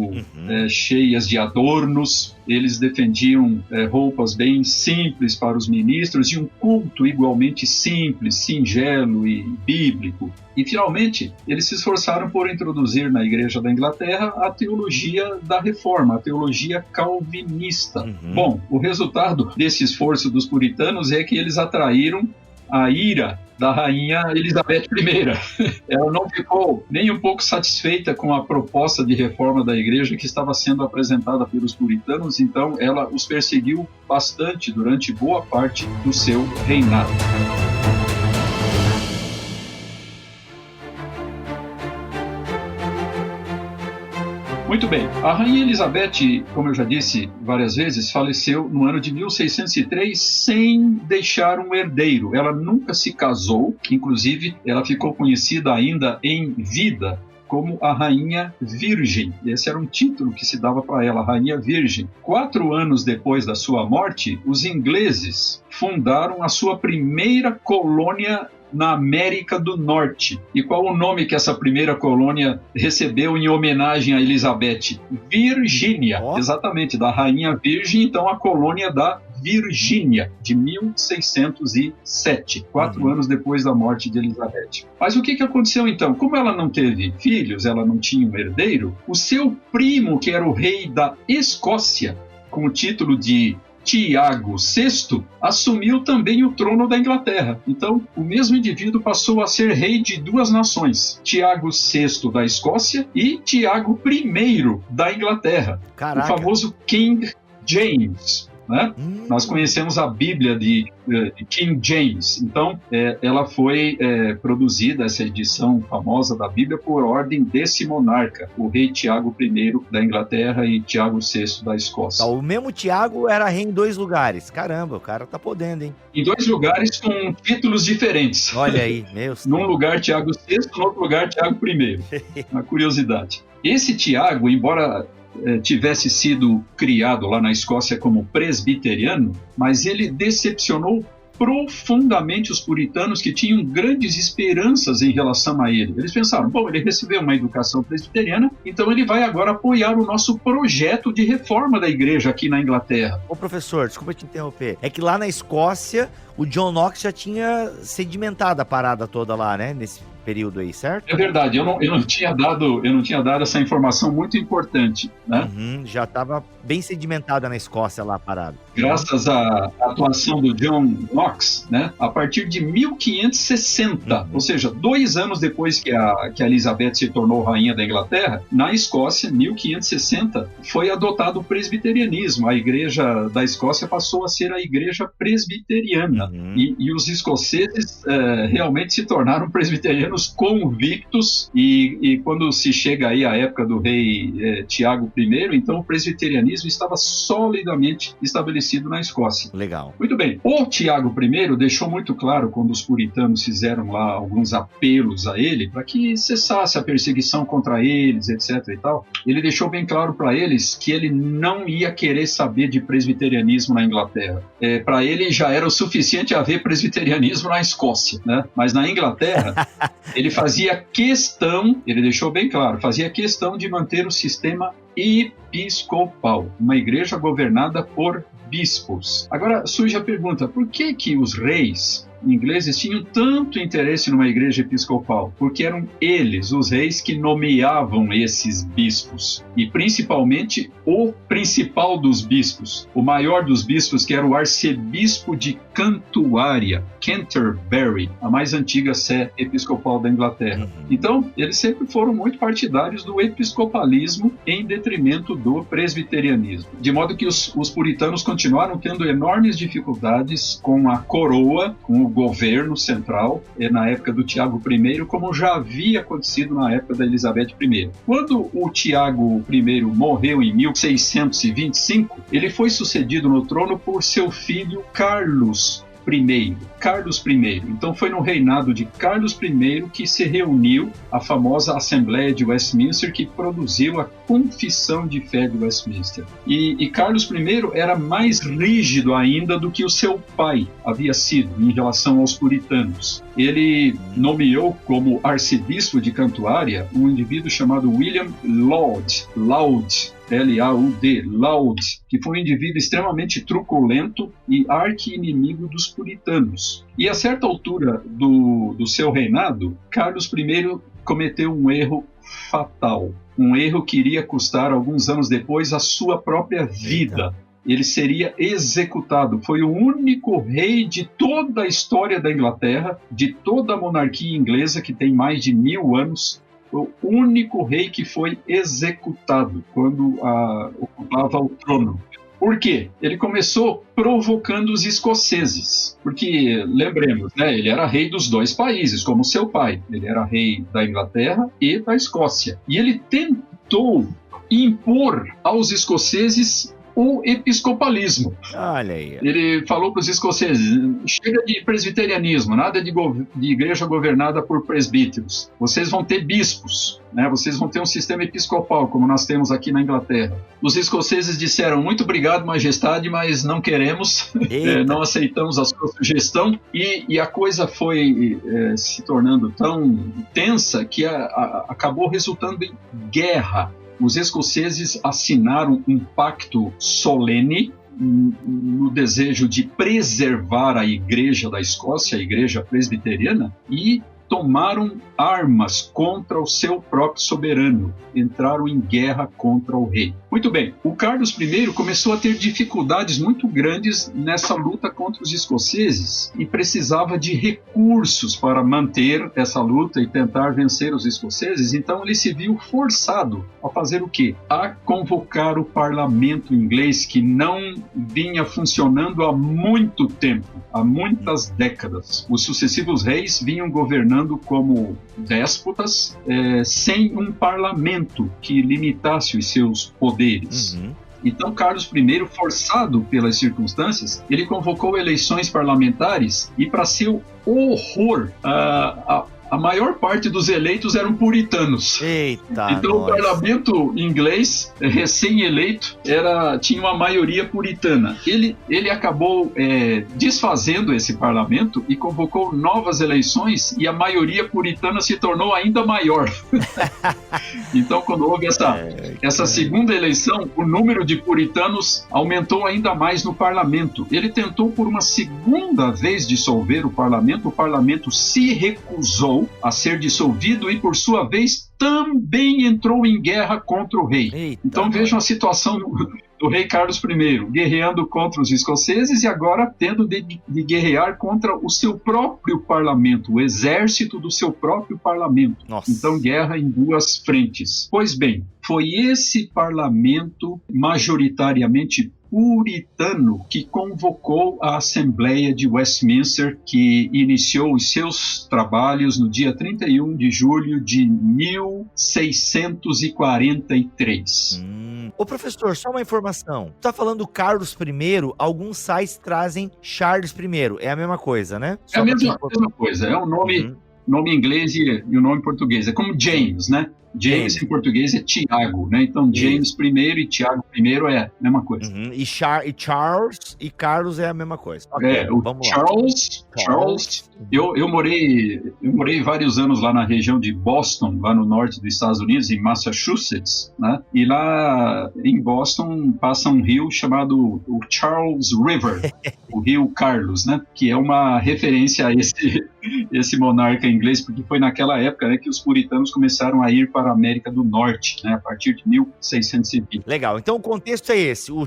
cheias de adornos. Eles defendiam roupas bem simples para os ministros e um culto igualmente simples, singelo e bíblico. E, finalmente, eles se esforçaram por introduzir na Igreja da Inglaterra a teologia da Reforma, a teologia calvinista. Bom, o resultado desse esforço dos puritanos é que eles atraíram a ira da rainha Elizabeth I. Ela não ficou nem um pouco satisfeita com a proposta de reforma da igreja que estava sendo apresentada pelos puritanos, então ela os perseguiu bastante durante boa parte do seu reinado. Muito bem, a rainha Elizabeth, como eu já disse várias vezes, faleceu no ano de 1603 sem deixar um herdeiro. Ela nunca se casou, inclusive ela ficou conhecida ainda em vida como a Rainha Virgem. Esse era um título que se dava para ela, a Rainha Virgem. 4 anos depois da sua morte, os ingleses fundaram a sua primeira colônia na América do Norte. E qual o nome que essa primeira colônia recebeu em homenagem a Elizabeth? Virgínia. Exatamente, da Rainha Virgem, então a colônia da Virgínia, de 1607, 4 anos depois da morte de Elizabeth. Mas o que aconteceu então? Como ela não teve filhos, ela não tinha um herdeiro, o seu primo, que era o rei da Escócia, com o título de Tiago VI, assumiu também o trono da Inglaterra. Então, o mesmo indivíduo passou a ser rei de 2 nações, Tiago VI da Escócia e Tiago I da Inglaterra. Caraca. O famoso King James. Né? Nós conhecemos a Bíblia de King James. Então, ela foi produzida, essa edição famosa da Bíblia, por ordem desse monarca, o rei Tiago I da Inglaterra e Tiago VI da Escócia. O mesmo Tiago era rei em 2 lugares. Caramba, o cara tá podendo, hein? Em 2 lugares com títulos diferentes. Olha aí, meu. Num lugar Tiago VI, no outro lugar Tiago I. Uma curiosidade. Esse Tiago, embora tivesse sido criado lá na Escócia como presbiteriano, mas ele decepcionou profundamente os puritanos, que tinham grandes esperanças em relação a ele. Eles pensaram, bom, ele recebeu uma educação presbiteriana, então ele vai agora apoiar o nosso projeto de reforma da igreja aqui na Inglaterra. Ô professor, desculpa te interromper. É que lá na Escócia, o John Knox já tinha sedimentado a parada toda lá, né? Nesse período aí, certo? É verdade, eu não tinha dado essa informação muito importante, né? Já estava bem sedimentada na Escócia lá a parada. Graças à atuação do John Knox, né? A partir de 1560, ou seja, 2 anos depois que a Elizabeth se tornou rainha da Inglaterra, na Escócia, 1560, foi adotado o presbiterianismo. A igreja da Escócia passou a ser a igreja presbiteriana. E os escoceses realmente se tornaram presbiterianos convictos, e quando se chega aí à época do rei Tiago I, então o presbiterianismo estava solidamente estabelecido na Escócia. Legal. Muito bem. O Tiago I deixou muito claro, quando os puritanos fizeram lá alguns apelos a ele para que cessasse a perseguição contra eles, etc. e tal, ele deixou bem claro para eles que ele não ia querer saber de presbiterianismo na Inglaterra. Para ele já era o suficiente haver presbiterianismo na Escócia, né? Mas na Inglaterra ele fazia questão, ele deixou bem claro, fazia questão de manter o sistema episcopal, uma igreja governada por bispos. Agora surge a pergunta, por que os reis ingleses tinham tanto interesse numa igreja episcopal? Porque eram eles, os reis, que nomeavam esses bispos. E principalmente o principal dos bispos, o maior dos bispos, que era o arcebispo de Cantuária, Canterbury, a mais antiga sé episcopal da Inglaterra. Então, eles sempre foram muito partidários do episcopalismo em detrimento do presbiterianismo. De modo que os puritanos continuaram tendo enormes dificuldades com a coroa, com o governo central, na época do Tiago I, como já havia acontecido na época da Elizabeth I. Quando o Tiago I morreu em 1625, ele foi sucedido no trono por seu filho Carlos I. Então foi no reinado de Carlos I que se reuniu a famosa Assembleia de Westminster, que produziu a Confissão de Fé de Westminster. E Carlos I era mais rígido ainda do que o seu pai havia sido em relação aos puritanos. Ele nomeou como arcebispo de Cantuária um indivíduo chamado William Laud, Laud, que foi um indivíduo extremamente truculento e arqui-inimigo dos puritanos. E a certa altura do seu reinado, Carlos I cometeu um erro fatal, um erro que iria custar, alguns anos depois, a sua própria vida. Ele seria executado. Foi o único rei de toda a história da Inglaterra, de toda a monarquia inglesa, que tem mais de 1000 anos, o único rei que foi executado quando ocupava o trono. Por quê? Ele começou provocando os escoceses, porque, lembremos, né, ele era rei dos 2 países, como seu pai. Ele era rei da Inglaterra e da Escócia. E ele tentou impor aos escoceses o episcopalismo. Olha aí. Ele falou para os escoceses, chega de presbiterianismo, nada de igreja governada por presbíteros. Vocês vão ter bispos, né? Vocês vão ter um sistema episcopal, como nós temos aqui na Inglaterra. Os escoceses disseram, muito obrigado, majestade, mas não queremos, não aceitamos a sua sugestão. E a coisa foi se tornando tão tensa que acabou resultando em guerra. Os escoceses assinaram um pacto solene no desejo de preservar a igreja da Escócia, a igreja presbiteriana, e tomaram armas contra o seu próprio soberano, entraram em guerra contra o rei. Muito bem, o Carlos I começou a ter dificuldades muito grandes nessa luta contra os escoceses e precisava de recursos para manter essa luta e tentar vencer os escoceses, então ele se viu forçado a fazer o quê? A convocar o parlamento inglês, que não vinha funcionando há muito tempo, há muitas décadas. Os sucessivos reis vinham governando como déspotas, sem um parlamento que limitasse os seus poderes. Então, Carlos I, forçado pelas circunstâncias, ele convocou eleições parlamentares e, para seu horror, a maior parte dos eleitos eram puritanos. Eita, então o parlamento inglês, recém-eleito, tinha uma maioria puritana. Ele acabou desfazendo esse parlamento e convocou novas eleições, e a maioria puritana se tornou ainda maior. Então, quando houve essa segunda eleição, o número de puritanos aumentou ainda mais no parlamento. Ele tentou por uma segunda vez dissolver o parlamento se recusou a ser dissolvido e, por sua vez, também entrou em guerra contra o rei. Eita, então vejam a situação do rei Carlos I, guerreando contra os escoceses e agora tendo de guerrear contra o seu próprio parlamento, o exército do seu próprio parlamento. Nossa. Então, guerra em duas frentes. Pois bem, foi esse parlamento majoritariamente puritano que convocou a Assembleia de Westminster, que iniciou os seus trabalhos no dia 31 de julho de 1643. Ô professor, só uma informação. Tá falando Carlos I, alguns sites trazem Charles I. É a mesma coisa, né? É a mesma coisa. É um nome inglês e o nome português. É como James, né? James em português é Tiago, né? Então James I e Tiago I é a mesma coisa. E Charles e Carlos é a mesma coisa. Okay, o Charles. Eu morei vários anos lá na região de Boston, lá no norte dos Estados Unidos, em Massachusetts, né? E lá em Boston passa um rio chamado o Charles River, o Rio Carlos, né? Que é uma referência a esse monarca inglês, porque foi naquela época, né, que os puritanos começaram a ir para a América do Norte, né, a partir de 1620. Legal, então o contexto é esse, o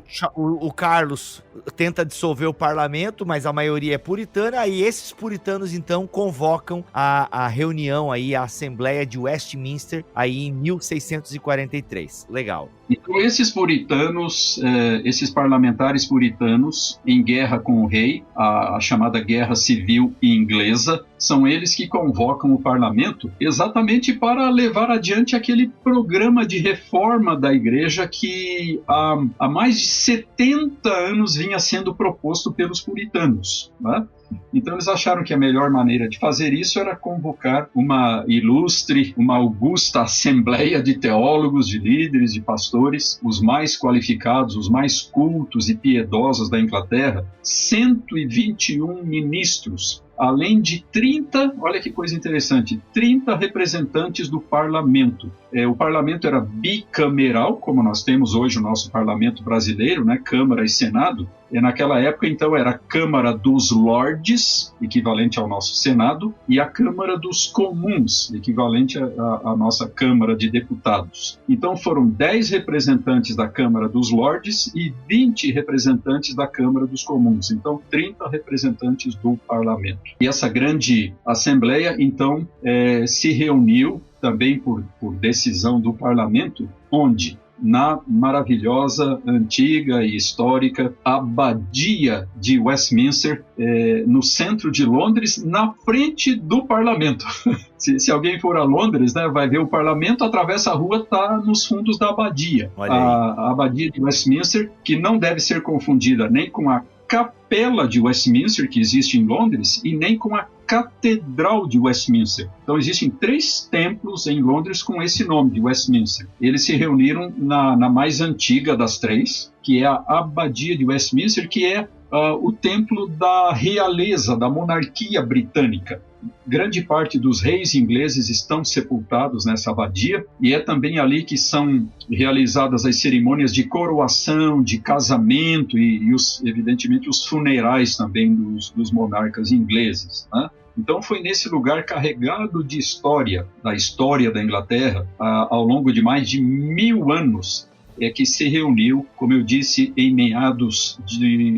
Carlos tenta dissolver o parlamento, mas a maioria é puritana, aí esses puritanos então convocam a reunião aí, a Assembleia de Westminster, aí em 1643. Legal. Então esses puritanos, esses parlamentares puritanos em guerra com o rei, a chamada Guerra Civil Inglesa, são eles que convocam o parlamento exatamente para levar adiante aquele programa de reforma da igreja que há mais de 70 anos vinha sendo proposto pelos puritanos, né? Então eles acharam que a melhor maneira de fazer isso era convocar uma ilustre, uma augusta assembleia de teólogos, de líderes, de pastores, os mais qualificados, os mais cultos e piedosos da Inglaterra, 121 ministros, além de 30, olha que coisa interessante, 30 representantes do parlamento. O parlamento era bicameral, como nós temos hoje o nosso parlamento brasileiro, né? Câmara e Senado. E naquela época, então, era a Câmara dos Lordes, equivalente ao nosso Senado, e a Câmara dos Comuns, equivalente à nossa Câmara de Deputados. Então, foram 10 representantes da Câmara dos Lordes e 20 representantes da Câmara dos Comuns. Então, 30 representantes do parlamento. E essa grande assembleia, então, se reuniu também por decisão do parlamento, onde na maravilhosa, antiga e histórica Abadia de Westminster, no centro de Londres, na frente do parlamento. Se alguém for a Londres, né, vai ver o parlamento, atravessa a rua, está nos fundos da Abadia. A Abadia de Westminster, que não deve ser confundida nem com a Capela de Westminster, que existe em Londres, e nem com a Catedral de Westminster. Então existem 3 templos em Londres com esse nome, de Westminster. Eles se reuniram na mais antiga das 3, que é a Abadia de Westminster, que é o templo da realeza, da monarquia britânica. Grande parte dos reis ingleses estão sepultados nessa abadia, e é também ali que são realizadas as cerimônias de coroação, de casamento e evidentemente, os funerais também dos monarcas ingleses, né? Então foi nesse lugar carregado de história, da Inglaterra, ao longo de mais de 1000 anos, que se reuniu, como eu disse, em meados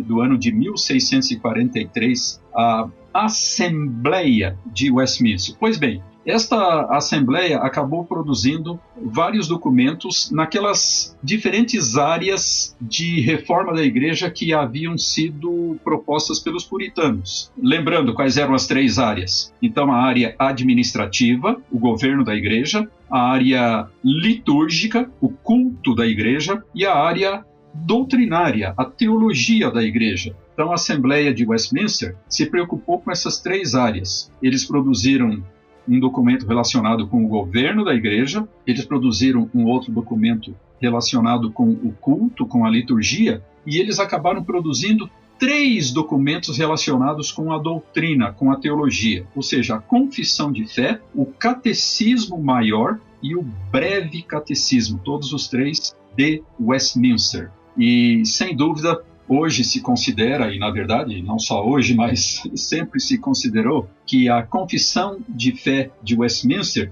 do ano de 1643, a Assembleia de Westminster. Pois bem, esta Assembleia acabou produzindo vários documentos naquelas diferentes áreas de reforma da igreja que haviam sido propostas pelos puritanos. Lembrando quais eram as 3 áreas. Então, a área administrativa, o governo da igreja, a área litúrgica, o culto da igreja, e a área doutrinária, a teologia da igreja. Então, a Assembleia de Westminster se preocupou com essas 3 áreas. Eles produziram um documento relacionado com o governo da igreja, eles produziram um outro documento relacionado com o culto, com a liturgia, e eles acabaram produzindo 3 documentos relacionados com a doutrina, com a teologia, ou seja, a confissão de fé, o catecismo maior e o breve catecismo, todos os 3 de Westminster. E, sem dúvida, hoje se considera, e na verdade não só hoje, mas sempre se considerou, que a confissão de fé de Westminster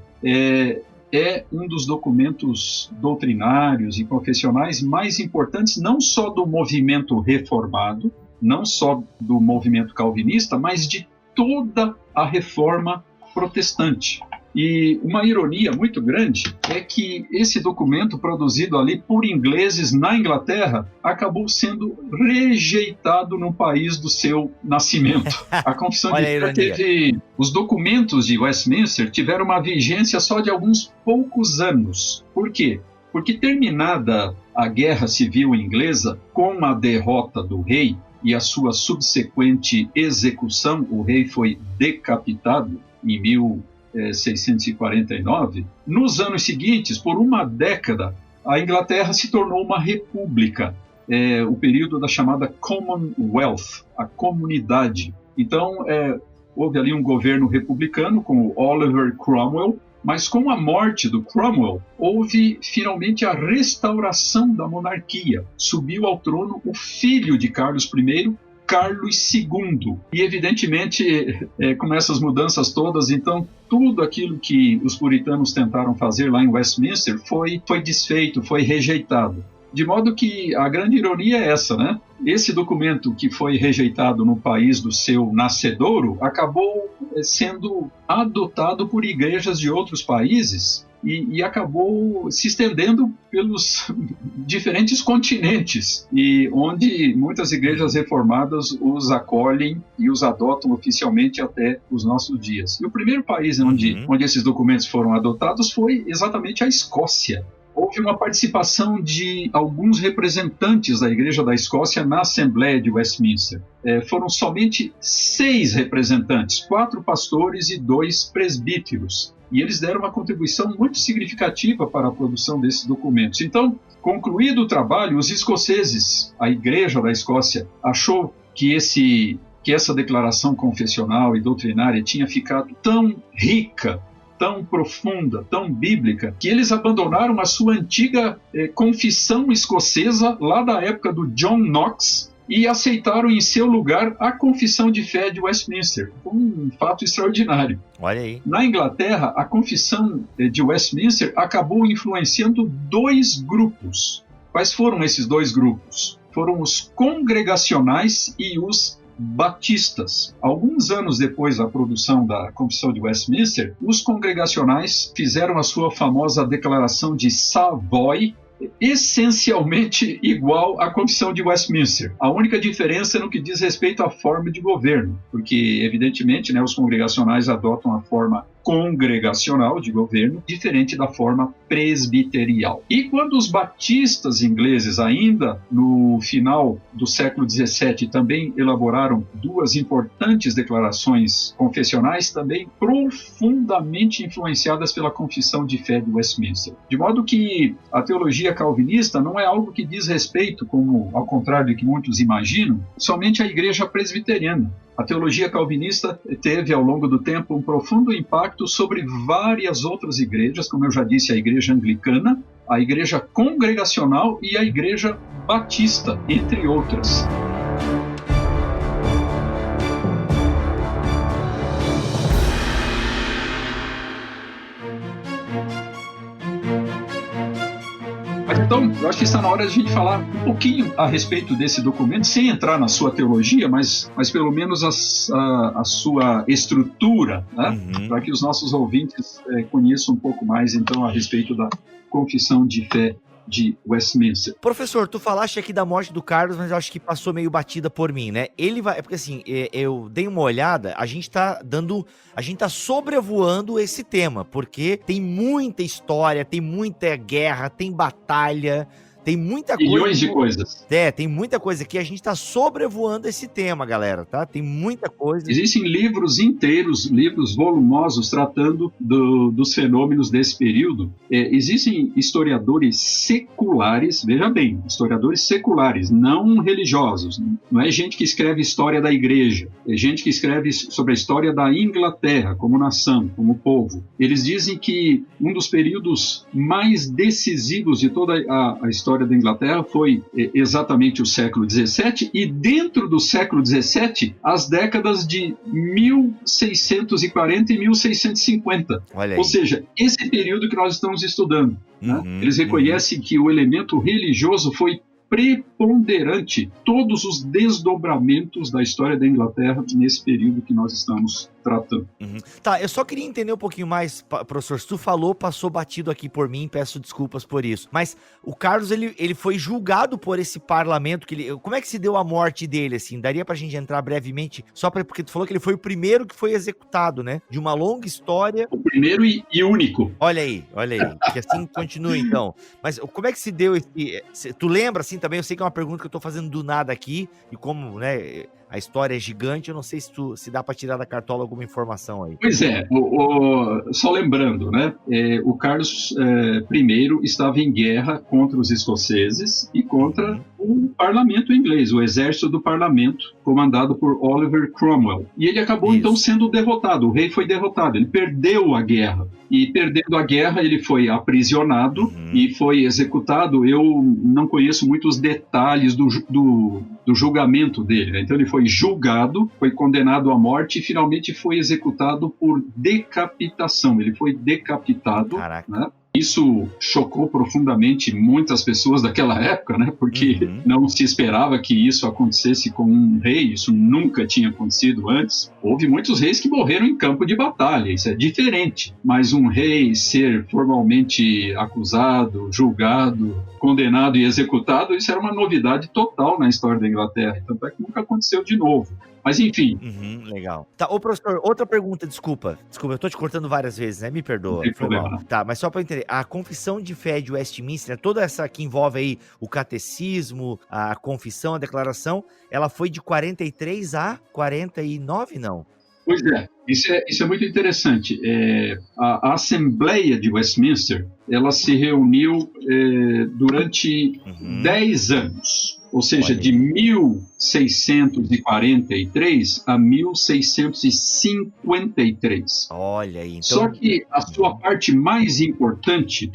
é um dos documentos doutrinários e confessionais mais importantes, não só do movimento reformado, não só do movimento calvinista, mas de toda a reforma protestante. E uma ironia muito grande é que esse documento produzido ali por ingleses na Inglaterra acabou sendo rejeitado no país do seu nascimento. A Confissão de Fé teve... Os documentos de Westminster tiveram uma vigência só de alguns poucos anos. Por quê? Porque terminada a Guerra Civil Inglesa, com a derrota do rei e a sua subsequente execução, o rei foi decapitado em 1649, nos anos seguintes, por uma década, a Inglaterra se tornou uma república, o período da chamada Commonwealth, a comunidade. Então, houve ali um governo republicano com o Oliver Cromwell, mas com a morte do Cromwell, houve finalmente a restauração da monarquia. Subiu ao trono o filho de Carlos I, Carlos II. E, evidentemente, com essas mudanças todas, então, tudo aquilo que os puritanos tentaram fazer lá em Westminster foi desfeito, foi rejeitado. De modo que a grande ironia é essa, né? Esse documento que foi rejeitado no país do seu nascedouro acabou sendo adotado por igrejas de outros países e acabou se estendendo pelos diferentes continentes, e onde muitas igrejas reformadas os acolhem e os adotam oficialmente até os nossos dias. E o primeiro país onde esses documentos foram adotados foi exatamente a Escócia. Houve uma participação de alguns representantes da Igreja da Escócia na Assembleia de Westminster. Foram somente 6 representantes, 4 pastores e 2 presbíteros. E eles deram uma contribuição muito significativa para a produção desses documentos. Então, concluído o trabalho, os escoceses, a Igreja da Escócia, achou que essa declaração confessional e doutrinária tinha ficado tão rica, tão profunda, tão bíblica, que eles abandonaram a sua antiga confissão escocesa, lá da época do John Knox, e aceitaram em seu lugar a confissão de fé de Westminster. Um fato extraordinário. Olha aí. Na Inglaterra, a confissão de Westminster acabou influenciando 2 grupos. Quais foram esses 2 grupos? Foram os congregacionais e os batistas. Alguns anos depois da produção da Confissão de Westminster, os congregacionais fizeram a sua famosa declaração de Savoy, essencialmente igual à Confissão de Westminster. A única diferença é no que diz respeito à forma de governo, porque, evidentemente, os congregacionais adotam a forma congregacional de governo, diferente da forma presbiterial. E quando os batistas ingleses, ainda no final do século XVII, também elaboraram 2 importantes declarações confessionais, também profundamente influenciadas pela Confissão de Fé de Westminster. De modo que a teologia calvinista não é algo que diz respeito, como ao contrário do que muitos imaginam, somente à igreja presbiteriana. A teologia calvinista teve, ao longo do tempo, um profundo impacto sobre várias outras igrejas, como eu já disse, a igreja anglicana, a igreja congregacional e a igreja batista, entre outras. Então, eu acho que está na hora de a gente falar um pouquinho a respeito desse documento, sem entrar na sua teologia, mas pelo menos a sua estrutura, né? Para que os nossos ouvintes conheçam um pouco mais, então, a respeito da Confissão de Fé de Westminster. Professor, tu falaste aqui da morte do Carlos, mas eu acho que passou meio batida por mim, né? Ele vai, porque assim, eu dei uma olhada, a gente tá sobrevoando esse tema, porque tem muita história, tem muita guerra, tem batalha, Tem muita coisa... Milhões de coisas. Tem muita coisa aqui, a gente tá sobrevoando esse tema, galera, tá? Tem muita coisa. Existem livros inteiros, livros volumosos, tratando dos fenômenos desse período. Existem historiadores seculares, veja bem, historiadores seculares, não religiosos. Não é gente que escreve história da igreja, é gente que escreve sobre a história da Inglaterra, como nação, como povo. Eles dizem que um dos períodos mais decisivos de toda a história da Inglaterra foi exatamente o século XVII, e dentro do século XVII, as décadas de 1640 e 1650. Ou seja, esse período que nós estamos estudando. Né? Eles reconhecem que o elemento religioso foi preponderante, todos os desdobramentos da história da Inglaterra nesse período que nós estamos tratando. Tá, eu só queria entender um pouquinho mais, professor, se tu falou, passou batido aqui por mim, peço desculpas por isso, mas o Carlos, ele foi julgado por esse parlamento, como é que se deu a morte dele, assim? Daria pra gente entrar brevemente, porque tu falou que ele foi o primeiro que foi executado, né? De uma longa história. O primeiro e único. Olha aí, que assim continua então. Mas como é que se deu esse... Tu lembra, assim, também? Eu sei que é uma pergunta que eu tô fazendo do nada aqui, e como, né... A história é gigante, eu não sei se dá para tirar da cartola alguma informação aí. Pois é, só lembrando, né? O Carlos I estava em guerra contra os escoceses e contra o parlamento inglês, o exército do parlamento, comandado por Oliver Cromwell. E ele acabou então sendo derrotado, o rei foi derrotado, ele perdeu a guerra. E perdendo a guerra, ele foi aprisionado e foi executado. Eu não conheço muitos detalhes do julgamento dele, né? Então ele foi julgado, foi condenado à morte e finalmente foi executado por decapitação. Ele foi decapitado. Caraca. Né? Isso chocou profundamente muitas pessoas daquela época, né? Porque não se esperava que isso acontecesse com um rei, isso nunca tinha acontecido antes. Houve muitos reis que morreram em campo de batalha, isso é diferente. Mas um rei ser formalmente acusado, julgado, condenado e executado, isso era uma novidade total na história da Inglaterra. Tanto é que nunca aconteceu de novo. Mas enfim. Legal. Tá, professor, outra pergunta, desculpa, eu tô te cortando várias vezes, né? Me perdoa. Não tem problema. Mal. Tá, mas só pra eu entender, a Confissão de Fé de Westminster, toda essa que envolve aí o catecismo, a confissão, a declaração, ela foi de 43 a 49, não? Pois é, isso é muito interessante. A Assembleia de Westminster, ela se reuniu durante 10 anos. Ou seja, de 1643 a 1653. Olha aí. Então... Só que a sua parte mais importante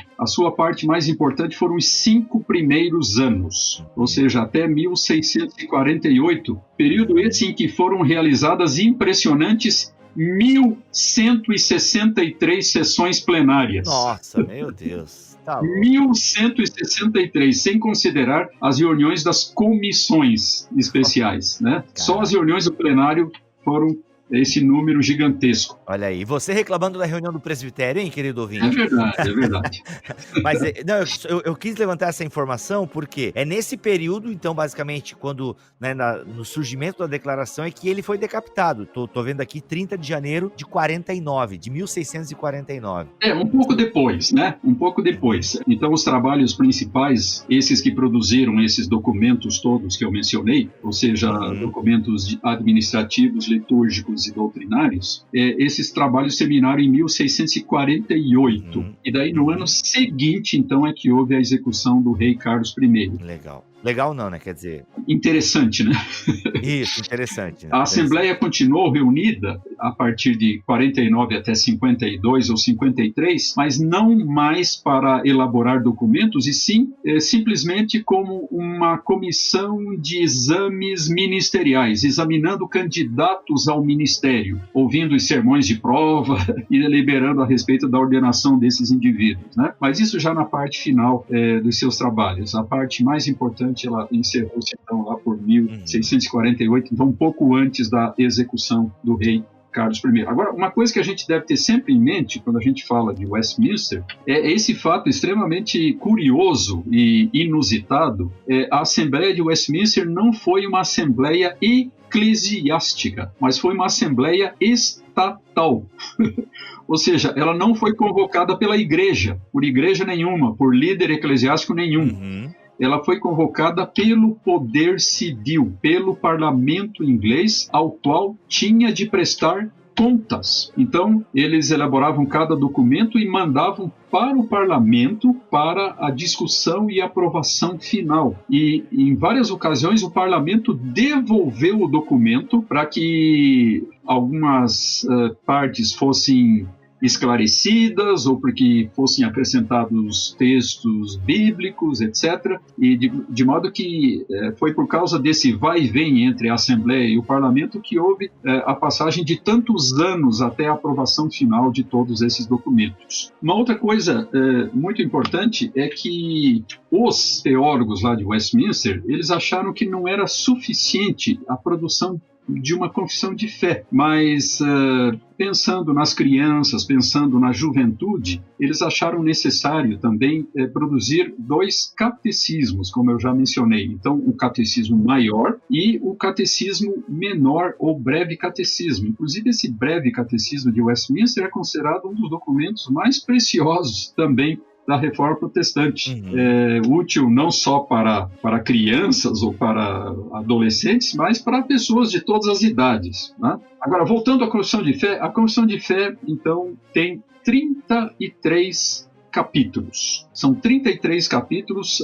foram os 5 primeiros anos. Ou seja, até 1648. Período esse em que foram realizadas impressionantes 1.163 sessões plenárias. Nossa, meu Deus. Tá 1.163, sem considerar as reuniões das comissões especiais, né? Só as reuniões do plenário foram esse número gigantesco. Olha aí, você reclamando da reunião do presbitério, hein, querido ouvinte? É verdade. Mas não, eu quis levantar essa informação porque é nesse período, então, basicamente, quando, né, no surgimento da declaração, é que ele foi decapitado. Tô vendo aqui 30 de janeiro de 49, de 1649. Um pouco depois, né? Um pouco depois. Então, os trabalhos principais, esses que produziram esses documentos todos que eu mencionei, ou seja, documentos administrativos, litúrgicos e doutrinários, esses trabalhos terminaram em 1648. E daí, no ano seguinte, então, é que houve a execução do rei Carlos I. Legal. Legal não, né? Quer dizer... Interessante, né? Isso, interessante. Né? A Assembleia continuou reunida a partir de 49 até 52 ou 53, mas não mais para elaborar documentos, e sim simplesmente como uma comissão de exames ministeriais, examinando candidatos ao ministério, ouvindo os sermões de prova e deliberando a respeito da ordenação desses indivíduos, né? Mas isso já na parte final dos seus trabalhos. A parte mais importante ela encerrou-se então lá por 1648, então um pouco antes da execução do rei Carlos I. Agora, uma coisa que a gente deve ter sempre em mente quando a gente fala de Westminster é esse fato extremamente curioso e inusitado. A Assembleia de Westminster não foi uma assembleia eclesiástica, mas foi uma assembleia estatal. Ou seja, ela não foi convocada pela igreja, por igreja nenhuma, por líder eclesiástico nenhum. ela foi convocada pelo poder civil, pelo parlamento inglês, ao qual tinha de prestar contas. Então, eles elaboravam cada documento e mandavam para o parlamento para a discussão e aprovação final. E, em várias ocasiões, o parlamento devolveu o documento para que algumas partes fossem esclarecidas ou porque fossem acrescentados textos bíblicos, etc. E de modo que foi por causa desse vai e vem entre a Assembleia e o Parlamento que houve a passagem de tantos anos até a aprovação final de todos esses documentos. Uma outra coisa muito importante é que os teólogos lá de Westminster, eles acharam que não era suficiente a produção de uma confissão de fé, mas pensando nas crianças, pensando na juventude, eles acharam necessário também produzir 2 catecismos, como eu já mencionei. Então, o catecismo maior e o catecismo menor, ou breve catecismo. Inclusive, esse breve catecismo de Westminster é considerado um dos documentos mais preciosos também da Reforma Protestante. É útil não só para crianças ou para adolescentes, mas para pessoas de todas as idades, né? Agora, voltando à Confissão de Fé, a Confissão de Fé, então, tem 33 capítulos. São 33 capítulos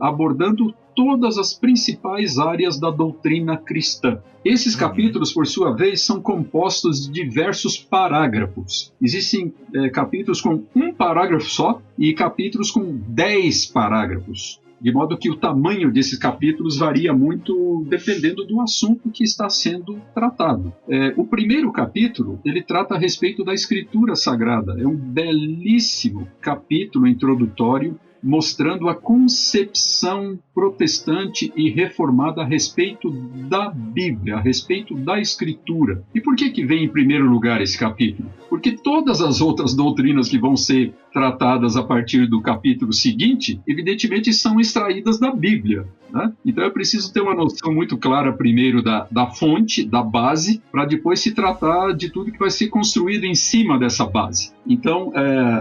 abordando todas as principais áreas da doutrina cristã. Esses capítulos, por sua vez, são compostos de diversos parágrafos. Existem capítulos com um parágrafo só e capítulos com 10 parágrafos. De modo que o tamanho desses capítulos varia muito dependendo do assunto que está sendo tratado. O primeiro capítulo, ele trata a respeito da Escritura Sagrada. É um belíssimo capítulo introdutório mostrando a concepção protestante e reformada a respeito da Bíblia, a respeito da Escritura. E por que vem em primeiro lugar esse capítulo? Porque todas as outras doutrinas que vão ser tratadas a partir do capítulo seguinte, evidentemente são extraídas da Bíblia, né? Então é preciso ter uma noção muito clara primeiro da fonte, da base, para depois se tratar de tudo que vai ser construído em cima dessa base. Então,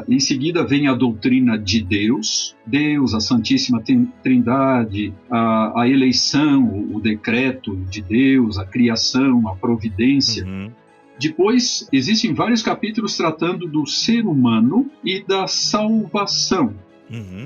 em seguida vem a doutrina de Deus, a Santíssima Trindade, a eleição, o decreto de Deus, a criação, a providência. Depois, existem vários capítulos tratando do ser humano e da salvação.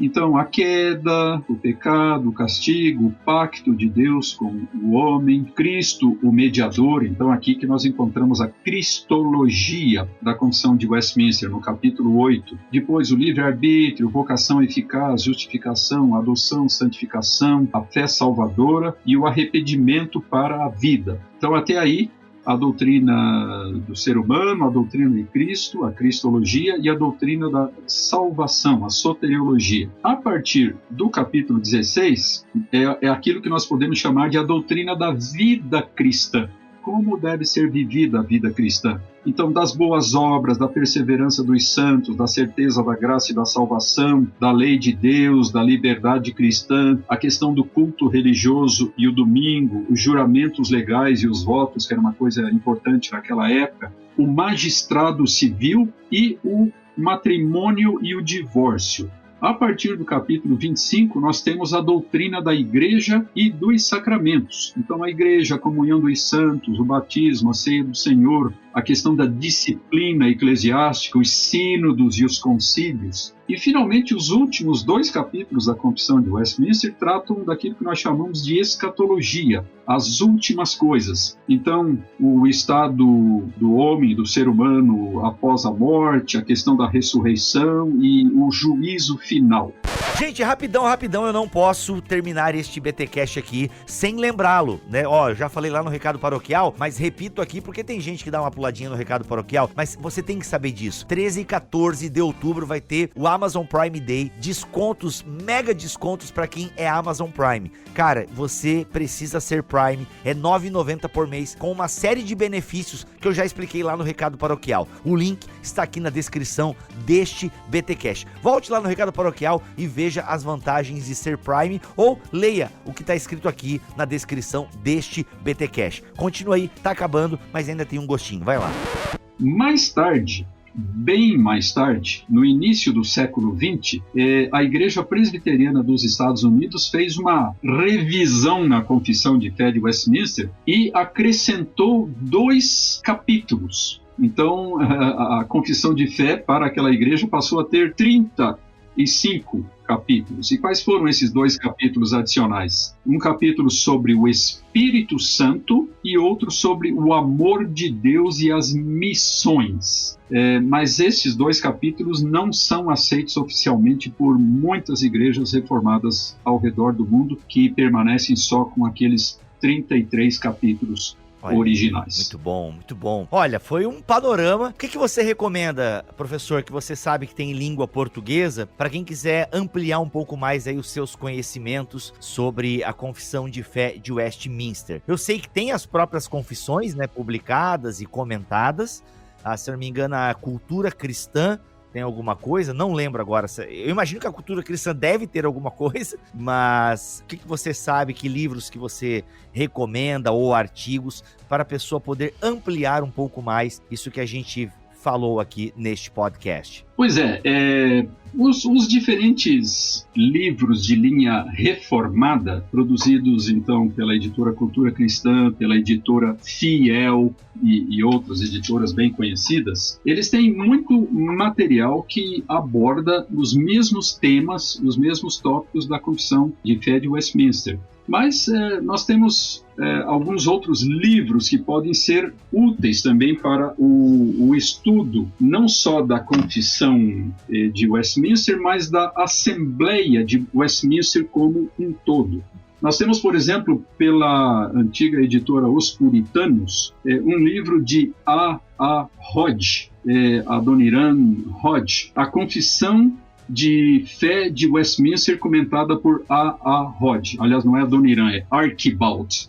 Então, a queda, o pecado, o castigo, o pacto de Deus com o homem, Cristo, o mediador. Então, aqui que nós encontramos a cristologia da Confissão de Westminster, no capítulo 8. Depois, o livre-arbítrio, vocação eficaz, justificação, adoção, santificação, a fé salvadora e o arrependimento para a vida. Então, até aí, a doutrina do ser humano, a doutrina de Cristo, a cristologia e a doutrina da salvação, a soteriologia. A partir do capítulo 16, é aquilo que nós podemos chamar de a doutrina da vida cristã. Como deve ser vivida a vida cristã? Então, das boas obras, da perseverança dos santos, da certeza da graça e da salvação, da lei de Deus, da liberdade cristã, a questão do culto religioso e o domingo, os juramentos legais e os votos, que era uma coisa importante naquela época, o magistrado civil e o matrimônio e o divórcio. A partir do capítulo 25, nós temos a doutrina da igreja e dos sacramentos. Então, a igreja, a comunhão dos santos, o batismo, a ceia do Senhor, a questão da disciplina eclesiástica, os sínodos e os concílios. E, finalmente, os últimos 2 capítulos da Confissão de Westminster tratam daquilo que nós chamamos de escatologia, as últimas coisas. Então, o estado do homem, do ser humano após a morte, a questão da ressurreição e o juízo final. Gente, rapidão, eu não posso terminar este BTcast aqui sem lembrá-lo, né? Ó, eu já falei lá no recado paroquial, mas repito aqui porque tem gente que dá uma puladinha no recado paroquial, mas você tem que saber disso. 13 e 14 de outubro vai ter o Amazon Prime Day, descontos, mega descontos pra quem é Amazon Prime. Cara, você precisa ser Prime, é R$ 9,90 por mês, com uma série de benefícios que eu já expliquei lá no recado paroquial. O link está aqui na descrição deste BTcast. Volte lá no recado paroquial e veja as vantagens de ser Prime, ou leia o que está escrito aqui na descrição deste BTcast. Continua aí, tá acabando, mas ainda tem um gostinho, vai lá. Mais tarde, bem mais tarde, no início do século XX, a Igreja Presbiteriana dos Estados Unidos fez uma revisão na Confissão de Fé de Westminster e acrescentou 2 capítulos. Então, a Confissão de Fé para aquela igreja passou a ter 35 capítulos. E quais foram esses 2 capítulos adicionais? Um capítulo sobre o Espírito Santo e outro sobre o amor de Deus e as missões. Mas esses 2 capítulos não são aceitos oficialmente por muitas igrejas reformadas ao redor do mundo, que permanecem só com aqueles 33 capítulos originais. Muito bom, muito bom. Olha, foi um panorama. O que você recomenda, professor, que você sabe que tem em língua portuguesa, para quem quiser ampliar um pouco mais aí os seus conhecimentos sobre a Confissão de Fé de Westminster? Eu sei que tem as próprias confissões, né, publicadas e comentadas. Se não me engano, a Cultura Cristã tem alguma coisa, não lembro agora. Eu imagino que a Cultura Cristã deve ter alguma coisa, mas o que você sabe, que livros que você recomenda ou artigos para a pessoa poder ampliar um pouco mais isso que a gente falou aqui neste podcast? Pois os diferentes livros de linha reformada, produzidos então pela editora Cultura Cristã, pela editora Fiel e outras editoras bem conhecidas, eles têm muito material que aborda os mesmos temas, os mesmos tópicos da Confissão de Fé de Westminster. Mas nós temos alguns outros livros que podem ser úteis também para o estudo, não só da Confissão de Westminster, mas da Assembleia de Westminster como um todo. Nós temos, por exemplo, pela antiga editora Os Puritanos, um livro de A. Hodge, Adoniram Hodge, A Confissão de Fé de Westminster, comentada por A. Hodge. Aliás, não é Adoniram, é Archibald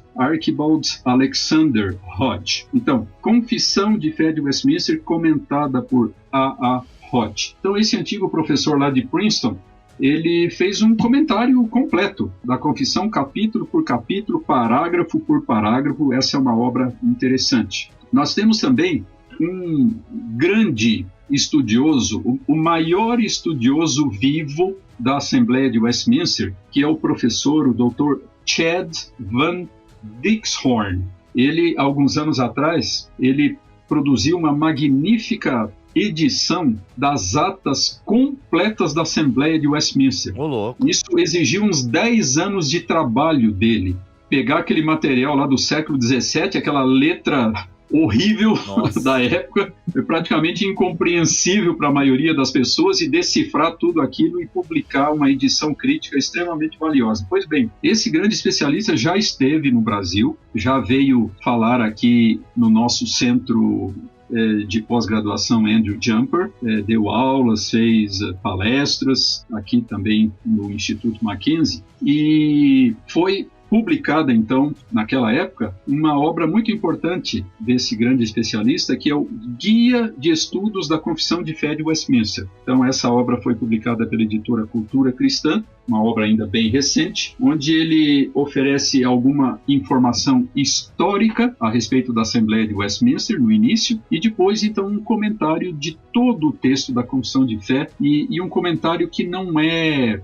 Alexander Hodge. Então, Confissão de Fé de Westminster, comentada por A. Hodge. Então, esse antigo professor lá de Princeton, ele fez um comentário completo da Confissão, capítulo por capítulo, parágrafo por parágrafo. Essa é uma obra interessante. Nós temos também um grande estudioso, o maior estudioso vivo da Assembleia de Westminster, que é o professor, o Dr. Chad Van Dixhoorn. Ele, alguns anos atrás, ele produziu uma magnífica edição das atas completas da Assembleia de Westminster. Isso exigiu uns 10 anos de trabalho dele. Pegar aquele material lá do século XVII, aquela letra horrível da época, é praticamente incompreensível para a maioria das pessoas, e decifrar tudo aquilo e publicar uma edição crítica extremamente valiosa. Pois bem, esse grande especialista já esteve no Brasil, já veio falar aqui no nosso centro de pós-graduação Andrew Jumper, deu aulas, fez palestras aqui também no Instituto Mackenzie, e foi publicada, então, naquela época, uma obra muito importante desse grande especialista, que é o Guia de Estudos da Confissão de Fé de Westminster. Então, essa obra foi publicada pela editora Cultura Cristã, uma obra ainda bem recente, onde ele oferece alguma informação histórica a respeito da Assembleia de Westminster no início, e depois, então, um comentário de todo o texto da Confissão de Fé, e um comentário que não é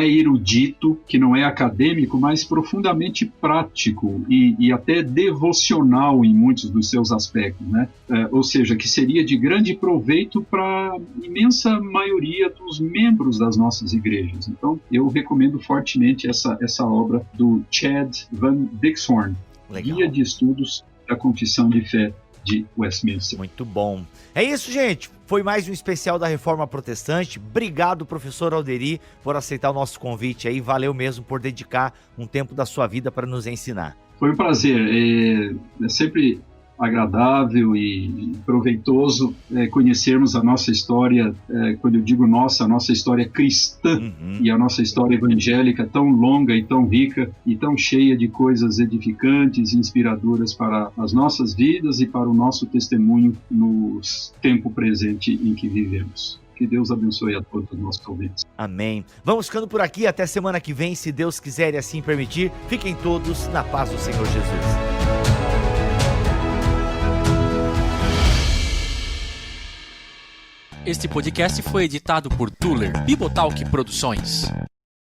erudito, que não é acadêmico, mas profundamente prático e até devocional em muitos dos seus aspectos, né? Ou seja, que seria de grande proveito para a imensa maioria dos membros das nossas igrejas. Então, eu recomendo fortemente essa obra do Chad Van Dixhoorn, Guia de Estudos da Confissão de Fé de Westminster. Muito bom. É isso, gente. Foi mais um especial da Reforma Protestante. Obrigado, professor Alderi, por aceitar o nosso convite aí. Valeu mesmo por dedicar um tempo da sua vida para nos ensinar. Foi um prazer. É sempre agradável e proveitoso conhecermos a nossa história, quando eu digo nossa, a nossa história cristã e a nossa história evangélica, tão longa e tão rica e tão cheia de coisas edificantes e inspiradoras para as nossas vidas e para o nosso testemunho no tempo presente em que vivemos. Que Deus abençoe a todos os nossos ouvintes. Amém. Vamos ficando por aqui. Até semana que vem, se Deus quiser e assim permitir. Fiquem todos na paz do Senhor Jesus. Este podcast foi editado por Tuller Bibotalk Produções.